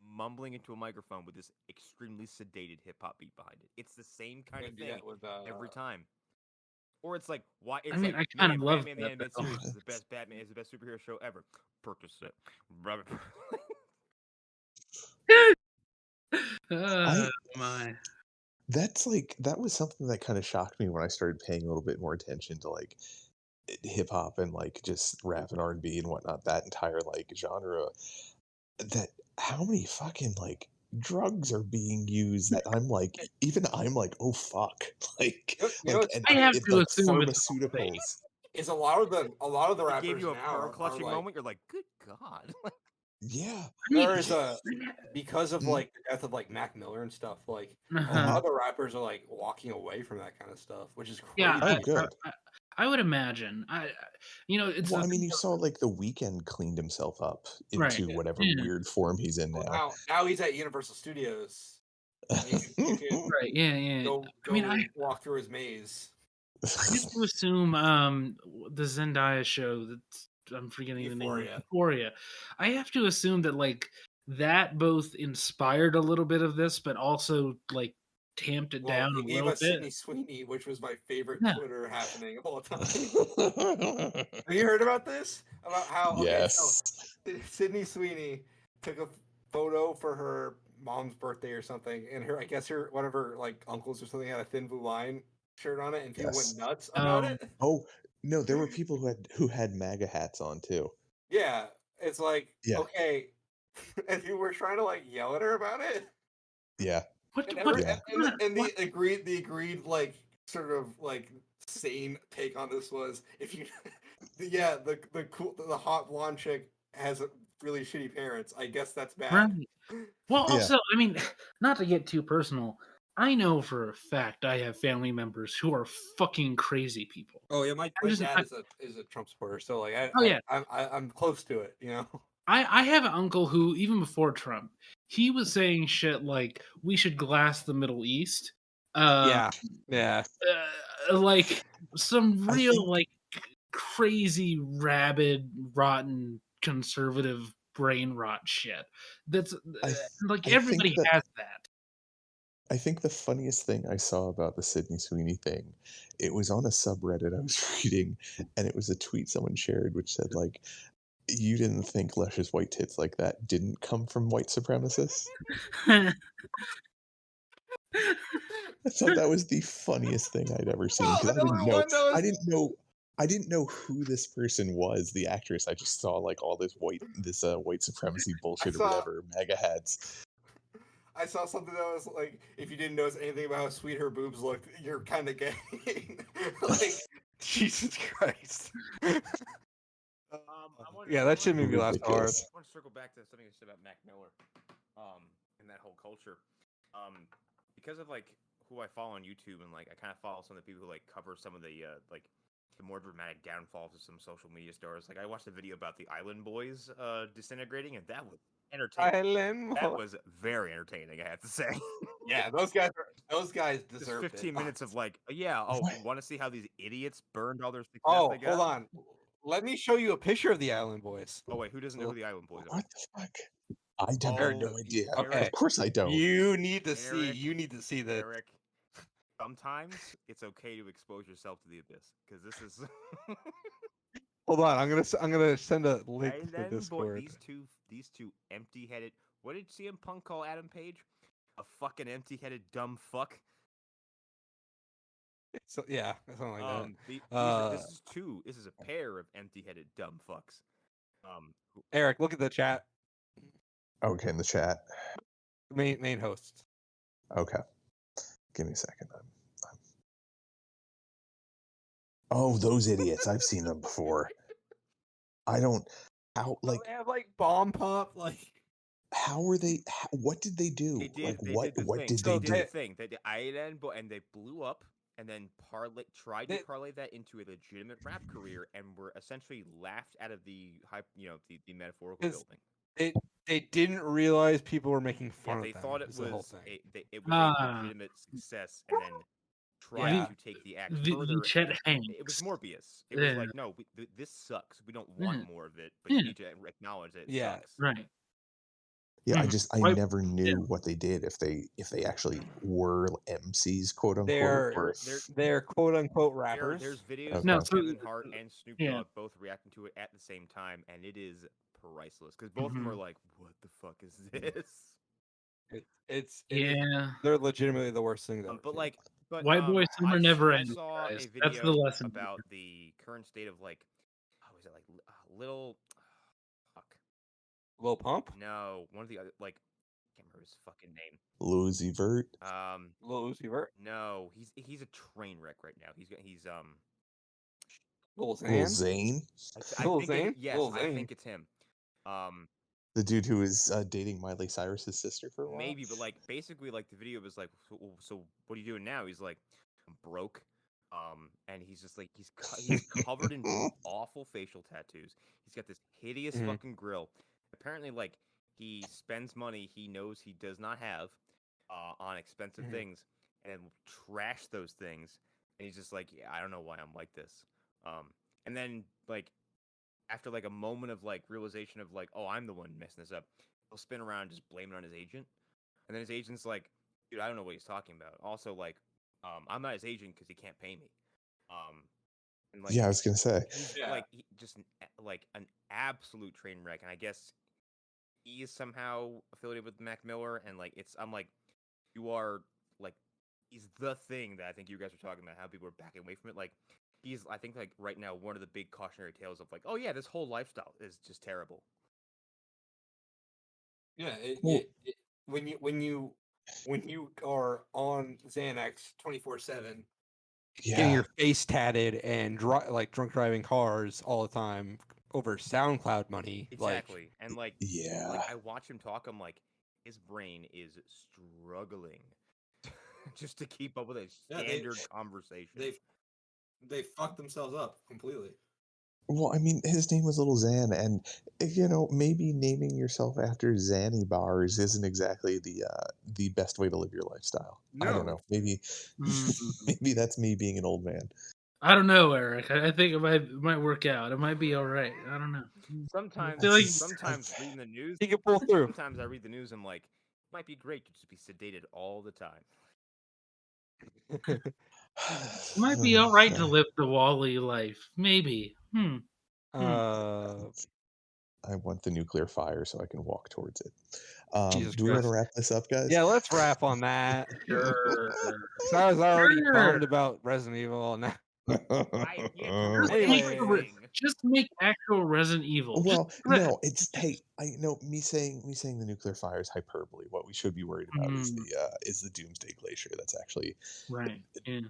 mumbling into a microphone with this extremely sedated hip hop beat behind it. It's the same kind of thing every time. Or it's like why? It's mean, like, I kinda man, love Batman the that, Animated though. Series is the best Batman. Is the best superhero show ever. Percocet. My. That was something that kind of shocked me when I started paying a little bit more attention to like hip hop and like just rap and R&B and whatnot, that entire like genre, that how many fucking like drugs are being used that I'm like, oh fuck, You know what's and I funny? have it to like assume it's all fake. pharmaceuticals. Is a lot of the It gave rappers you a now pearl are clutching like moment. You're like, good God. Yeah, I mean, there is a because of Mhm. like the death of like Mac Miller and stuff. Like a uh-huh. lot of the rappers are like walking away from that kind of stuff, which is crazy. Yeah, Oh, good. I would imagine. It's Well, a I mean, thing you saw like The Weeknd cleaned himself up right. into whatever Yeah. weird form he's in Well, now. now he's at Universal Studios. And you can Right. Yeah. go I mean, I walk through his maze. have to assume the Zendaya show that I'm forgetting the name of Euphoria. Euphoria. I have to assume that like that both inspired a little bit of this, but also like tamped it Well, down it a gave little us bit. Sydney Sweeney, which was my favorite Yeah. Twitter happening of all time. Have you heard about this? About how Yes. Sydney Sweeney took a photo for her mom's birthday or something, and I guess one of her like uncles or something had a Thin Blue Line shirt on it, and people Yes. went nuts about Um, it. Oh no, there were people who had MAGA hats on too. Yeah, it's like Yeah. okay, and you were trying to like yell at her about it. Yeah. And, Yeah. the agreed like sort of like sane take on this was if you the cool the hot blonde chick has really shitty parents, I guess that's bad. right. Well, Yeah. also, I mean, not to get too personal, I know for a fact I have family members who are fucking crazy people. Oh yeah, my dad is a Trump supporter, so like Oh yeah, I'm close to it, you know. I have an uncle who even before Trump, he was saying shit like we should glass the Middle East. Yeah. Like some I real think like crazy rabid rotten conservative brain rot shit. That's like I think everybody that has that. I think the funniest thing I saw about the Sydney Sweeney thing, it was on a subreddit I was reading, and it was a tweet someone shared which said like, "You didn't think Lesh's white tits like that didn't come from white supremacists?" I thought that was the funniest thing I'd ever seen because I didn't know who this person was, the actress. I just saw like all this white supremacy bullshit or whatever, MAGA hats. I saw something that was like, if you didn't notice anything about how sweet her boobs looked, you're kind of gay. Like, Jesus Christ. I Yeah, that shit made me laugh so hard. Ridiculous. I want to circle back to something you said about Mac Miller, and that whole culture, because of like who I follow on YouTube and like I kind of follow some of the people who like cover some of the like the more dramatic downfalls of some social media stars. Like I watched a video about the Island Boys disintegrating, and that was entertaining. That was very entertaining, I have to say. yeah, those guys deserve 15 it. minutes of like, want to see how these idiots burned all their success Oh, they got? hold on. Let me show you a picture of the Island Boys. Oh wait, who doesn't know who the Island Boys are? What the fuck? I have Eric, no idea. okay. Of course I don't. You need to Eric, see this. Eric, sometimes it's okay to expose yourself to the abyss because this is. Hold on, I'm gonna send a link And to then, Discord. these two empty-headed. What did CM Punk call Adam Page? A fucking empty-headed dumb fuck. So yeah, something like This is two. This is a pair of empty-headed dumb fucks. Eric, look at the chat. Okay, in the chat. Main hosts. Okay, give me a second. Oh, those idiots! I've seen them before. I don't. How like they have like bomb pop like. How were they? What did they do? They did. Like They what? did the What thing. did They they did do? the thing. They did Island, and they blew up, and then tried to parlay that into a legitimate rap career, and were essentially laughed out of the the metaphorical building. They didn't realize people were making fun of They them. thought it is was the whole thing. it was a legitimate success, and then tried to take the act further. Chet Hanks. It was Morbius. It was like, no, this sucks. We don't want more of it, but you need to acknowledge that it sucks. Right. Yeah, I never knew what they did if they actually were MCs, quote unquote. They're quote unquote rappers. There's videos Okay. of Kevin Hart and Snoop Dogg both reacting to it at the same time, and it is priceless because both of them are like, "What the fuck is this?" They're legitimately the worst thing. But like, But White boy summer never I ended, saw guys. a That's the video lesson. about the current state of like, how is it like little, fuck, Lil Pump? no, one of the other like, I can't remember his fucking name. Lil Uzi Vert. Lil Uzi Vert? No, he's a train wreck right now. He's Lil Lil Xan? Zane. I Lil think Zane? yes, Lil I Zane. think it's him. The dude who was dating Miley Cyrus's sister for a while. Maybe, but like basically, like the video was like, so what are you doing now? He's like, I'm broke, and he's just like he's covered in awful facial tattoos. He's got this hideous Mhm. fucking grill. Apparently, like he spends money he knows he does not have, on expensive things, and will trash those things. And he's just like, yeah, I don't know why I'm like this. And then like after like a moment of like realization of like, oh, I'm the one messing this up, he'll spin around and just blame it on his agent. And then his agent's like, dude, I don't know what he's talking about. Also, like, I'm not his agent because he can't pay me. And like, Yeah, I was gonna say. he's Yeah. like just like an absolute train wreck. And I guess he is somehow affiliated with Mac Miller. And like, I'm like, you are like, he's the thing that I think you guys are talking about. How people are backing away from it. Like, he's I think like right now one of the big cautionary tales of like, oh yeah, this whole lifestyle is just terrible. Yeah, Well- when you are on Xanax 24/7, getting Yeah, your face tatted and like drunk driving cars all the time over SoundCloud money, Exactly. And like yeah. I watch him talk, I'm like, his brain is struggling just to keep up with a Yeah, standard conversation. They fucked themselves up completely. Well, I mean, his name was Little Xan, and you know, maybe naming yourself after Xanny bars isn't exactly the best way to live your lifestyle. I don't know. Maybe maybe that's me being an old man. I don't know, Eric. I think it might work out. It might be all right. I don't know. Sometimes feel like- sometimes reading the news, he can pull through. sometimes I read the news, I'm like, it might be great to just be sedated all the time. It might be all right to live the Wally life. Maybe. I want the nuclear fire so I can walk towards it. Jesus Do we want to Christ. wrap this up, guys? Yeah, let's wrap on that. Sure. So I was already Sure. bummed about Resident Evil. Now, Anyway, just make actual Resident Evil. Well, Just- no, it's hey, I know me saying the nuclear fire is hyperbole. What we should be worried about is the Doomsday Glacier that's actually right. Yeah.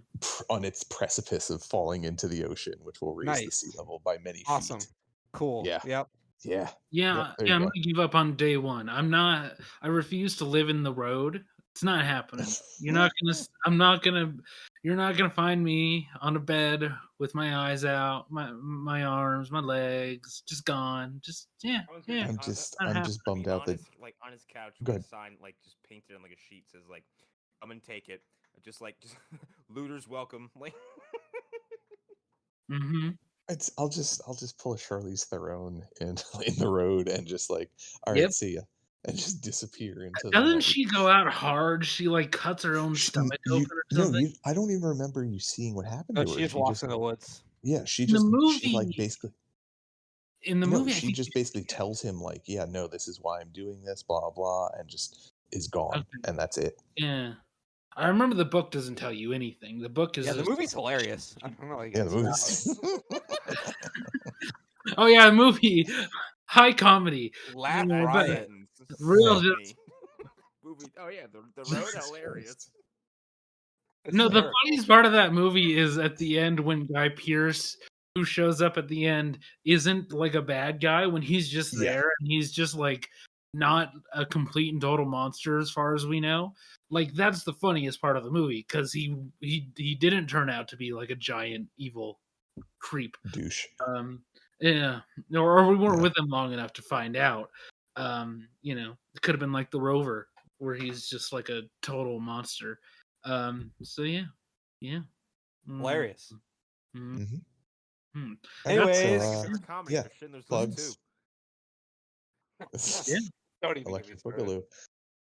on its precipice of falling into the ocean, which will raise the sea level by many awesome, feet. cool. Yeah. Yep. Yeah. Yeah, there you I'm go. gonna give up on day one. I refuse to live in the road. It's not happening. You're not gonna find me on a bed with my eyes out, my arms, my legs, just gone. Just yeah. I'm just bummed out that like on his couch Go with a ahead. sign like just painted on like a sheet says like, "I'm gonna take it." Just looters welcome. Like. Mm-hmm. I'll just pull a Charlize Theron in the road and just like, all right, Yep. see ya, and just disappear into the Doesn't night. she go out hard? She like cuts her own stomach open or something. I don't even remember you seeing what happened No, to her. she just walks in the woods. Yeah, she In the just movie- she like basically In the no, movie, I she think just basically tells him like, yeah, no, this is why I'm doing this, blah blah, and just is gone, Okay. and that's it. Yeah. I remember the book doesn't tell you anything. The book is Yeah, the just- movie's hilarious. I don't know. How you Yeah, guys the movie's Oh yeah, the movie, high comedy. laugh Yeah, but- riot. Real Yeah. just- Movie. Oh yeah, the road Jesus hilarious. It's No, the hysterical. funniest part of that movie is at the end when Guy Pearce, who shows up at the end, isn't like a bad guy when he's just Yeah. there and he's just like not a complete and total monster as far as we know. Like that's the funniest part of the movie because he didn't turn out to be like a giant evil creep. douche. Yeah, or we weren't Yeah. with him long enough to find out. You know, it could have been like the Rover, where he's just like a total monster. So yeah. Hilarious. Mhm. Mhm. Anyways, So, Favorite comedy, yeah, but Schindler's List too. plugs. Yeah. Don't even Electric get me started.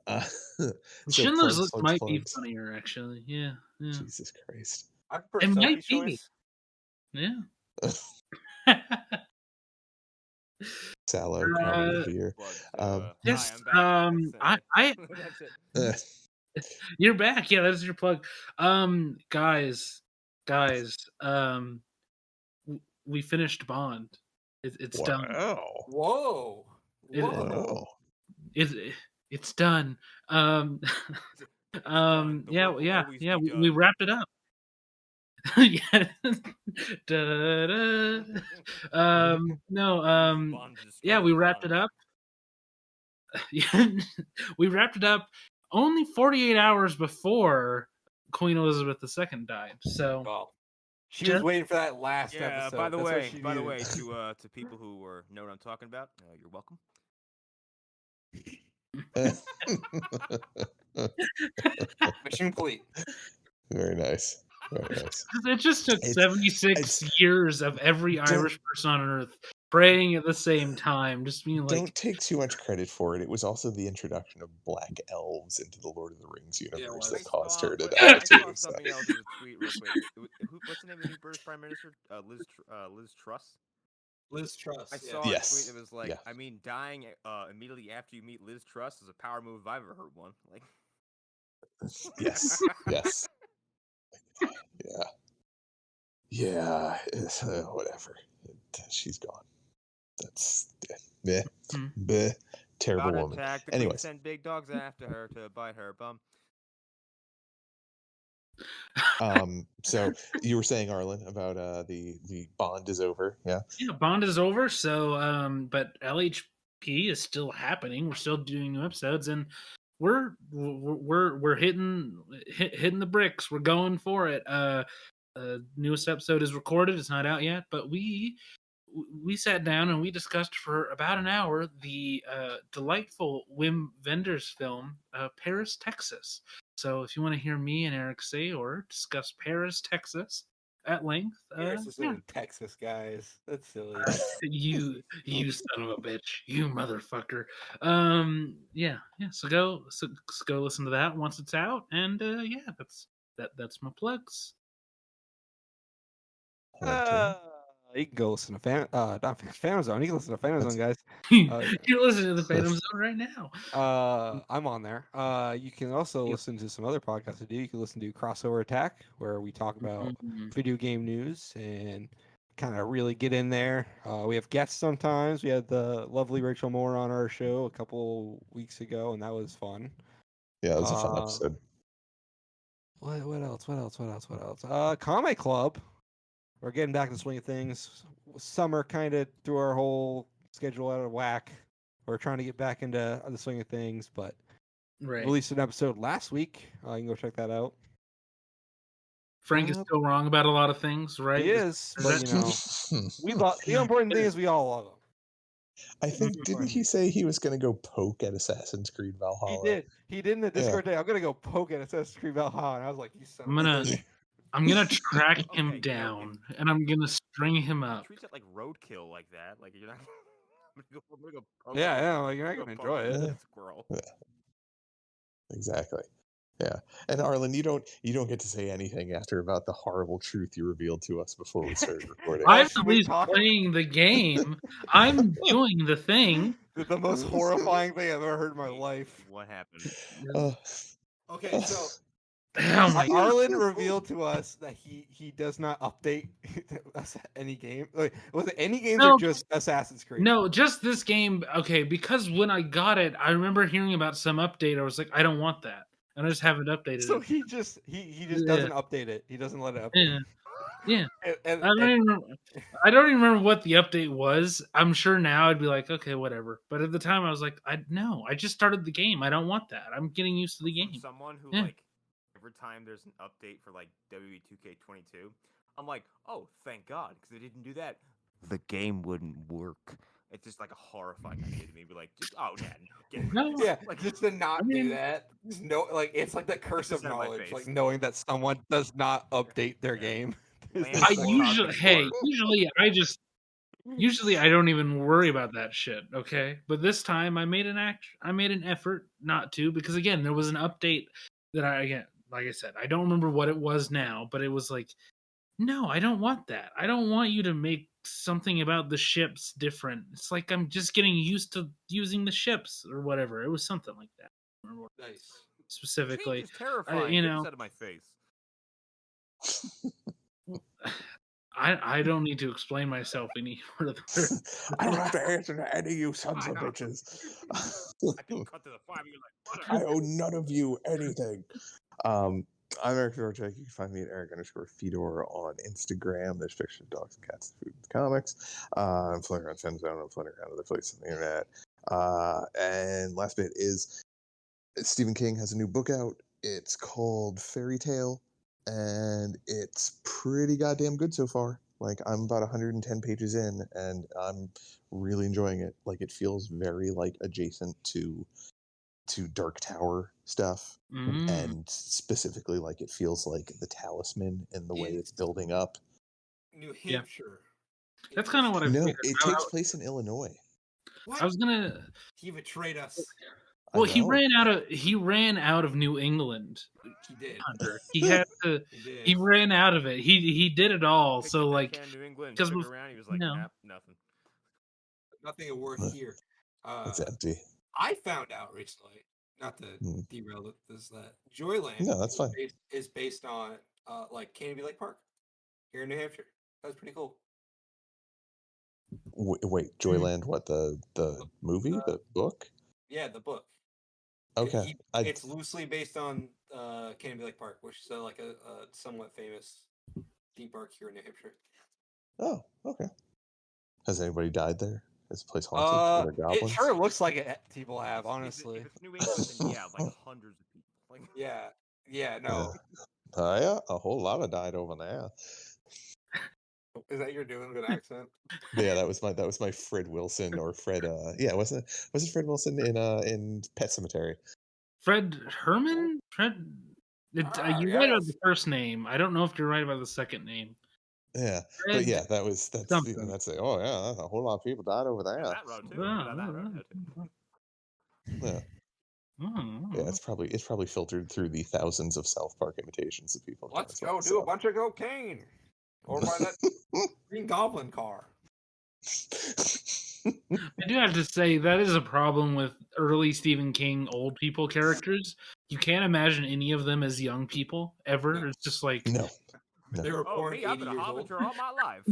Boogaloo. So Schindler's List plugs, might be plugs. funnier, actually. Yeah. Jesus Christ. I prefer It might Sophie's be. Choice. Yeah. Sallow comedy beer. Plugs, Um, hi, Just I'm back. That's it. I That's it. You're back. Yeah, that's your plug. Guys, we finished Bond. It's done. Wow. Whoa. It, Wow. it's done. Um, It's done. The work will always be we done. wrapped it up. Yeah. Da-da. No. Bond is Yeah, we destroying wrapped it Bond. up. Yeah, we wrapped it up only 48 hours before Queen Elizabeth II died. So Well, she Just- was waiting for that last Yeah. episode. By the That's what way, she by the needed. way, to people who know what I'm talking about, you're welcome. Mission complete. Very nice. Very nice. it just took It's- 76 years of every Irish person on earth praying at the same time, just being like, Don't take too much credit for it. It was also the introduction of black elves into the Lord of the Rings universe that caused her to But die I too. saw something else in a tweet real quick. What's the name of the new British Prime Minister? Liz Truss. Liz Truss. I yeah. saw a Yes. tweet that was like, Yeah. I mean, dying immediately after you meet Liz Truss is a power move if I've ever heard one. Like, Yes. Yes. Yeah. Yeah. Whatever. She's gone. That's terrible Got woman. attacked. The Anyways. Queen sent big dogs after her to bite her bum. So you were saying, Arlen, about the Bond is over. Yeah. yeah, Bond is over. So, but LHP is still happening. We're still doing new episodes, and we're hitting the bricks. We're going for it. Newest episode is recorded. It's not out yet, but we sat down and we discussed for about an hour the delightful Wim Wenders film, Paris, Texas. So if you want to hear me and Eric say or discuss Paris, Texas at length, Paris is in Texas, guys. That's silly. you son of a bitch, you motherfucker. Yeah. So go listen to that once it's out, and yeah, that's my plugs. You can go listen to not Phantom Zone. You can listen to Phantom Zone, guys. You're listening to the Phantom Zone right now. I'm on there. You can also listen to some other podcasts I do. You can listen to Crossover Attack, where we talk about video game news and kind of really get in there. We have guests sometimes. We had the lovely Rachel Moore on our show a couple weeks ago, and that was fun. Yeah, it was a fun episode. What else? Comic Club. We're getting back to the swing of things. Summer kind of threw our whole schedule out of whack. We're trying to get back into the swing of things, but released an episode last week. You can go check that out. Frank is still wrong about a lot of things, right? He is, but you know, the important thing is we all love him. I think, didn't he say he was going to go poke at Assassin's Creed Valhalla? He did in the Discord day. I'm going to go poke at Assassin's Creed Valhalla. And I was like, you son of a bitch. I'm gonna track him down, and I'm gonna string him up. Treats it like roadkill, like that. Like you're not. I'm gonna go poke like, you're not gonna enjoy it. Squirrel. Yeah. Exactly. Yeah. And Arlen, you don't get to say anything after about the horrible truth you revealed to us before we started recording. I'm at least playing the game. I'm doing the thing. The most horrifying thing I've ever heard in my life. What happened? Okay, so Arlen revealed to us that he does not update any game. Like, was it any games or just Assassin's Creed? No, just this game. Okay, because when I got it, I remember hearing about some update. I was like, I don't want that, and I just haven't updated So it. he just doesn't update it. He doesn't let it update. Yeah. I don't even remember what the update was. I'm sure now I'd be like, okay, whatever. But at the time, I was like, I just started the game. I don't want that. I'm getting used to the game. From someone who like every time there's an update for like WWE 2K22, I'm like, oh, thank God, because they didn't do that. The game wouldn't work. It's just like a horrifying idea to me. Be like, Just to not do that. Just it's like the curse of knowledge, like knowing that someone does not update their game. Usually I don't even worry about that shit, okay? But this time I made an effort not to, because again, there was an update that like I said, I don't remember what it was now, but it was like, no, I don't want that. I don't want you to make something about the ships different. It's like I'm just getting used to using the ships or whatever. It was something like that. Nice. specifically. Change is terrifying. You Get know, this out of my face. I don't need to explain myself any further. I don't have to answer to any of you sons of bitches. I can cut to the 5 years like I butter. owe none of you anything. I'm Eric Dorchek. You can find me at Eric_Fedor on Instagram. There's pictures of dogs and cats and food and comics. I'm floating around FemZone. I'm floating around other places on the internet. And last bit is Stephen King has a new book out. It's called Fairy Tale, and it's pretty goddamn good so far. Like, I'm about 110 pages in, and I'm really enjoying it. Like, it feels very like adjacent to Dark Tower stuff, and specifically like it feels like the Talisman in the way it's building up. New Hampshire. That's kind of what I No, figured. it takes place in Illinois. What? I was gonna. He betrayed us. Well, he ran out of New England. He did. Hunter. He had to. He ran out of it. He did it all. Picked So up that like, can of New England, because took it around, he was like, no. nah, nothing. Nothing of worth here. It's empty. I found out recently, not to derail this, that Joyland No, that's fine. is based on like Canby Lake Park here in New Hampshire. That's pretty cool. Wait, Joyland? What, the movie, the book? Yeah, the book. Okay, it's loosely based on Canby Lake Park, which is like a somewhat famous theme park here in New Hampshire. Oh, okay. Has anybody died there? Is the place haunted? Are there goblins? It sure looks like it. People have, honestly. If it's New England, then yeah, like hundreds of people. Like, yeah, no. Yeah, a whole lot of died over there. Is that your New England accent? Yeah, that was my Fred Wilson or Fred. Yeah, was it Fred Wilson in Pet Cemetery? Fred Herman? You're right about the first name. I don't know if you're right about the second name. Yeah, Fred, but yeah, that's something. that's it. Oh yeah, a whole lot of people died over there. that road too. That road too. Yeah. Yeah, it's probably filtered through the thousands of South Park imitations that people. Let's go do a bunch of cocaine, or buy that Green Goblin car. I do have to say that is a problem with early Stephen King old people characters. You can't imagine any of them as young people ever. No. It's just like No. They were born 80 I've been a years old. Harbinger all my life.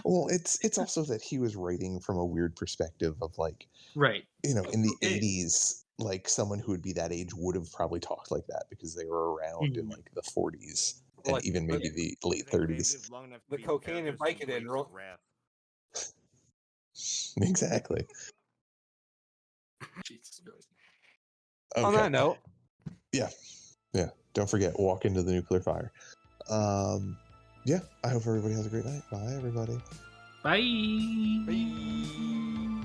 Well, it's also that he was writing from a weird perspective of like, right. in the 80s, like someone who would be that age would have probably talked like that because they were around in like the 40s and Like, even maybe the late 30s. The cocaine and Vicodin roll. Exactly. Jesus Christ. Okay. On that note, yeah. Don't forget, walk into the nuclear fire. Yeah, I hope everybody has a great night. Bye, everybody. Bye. bye.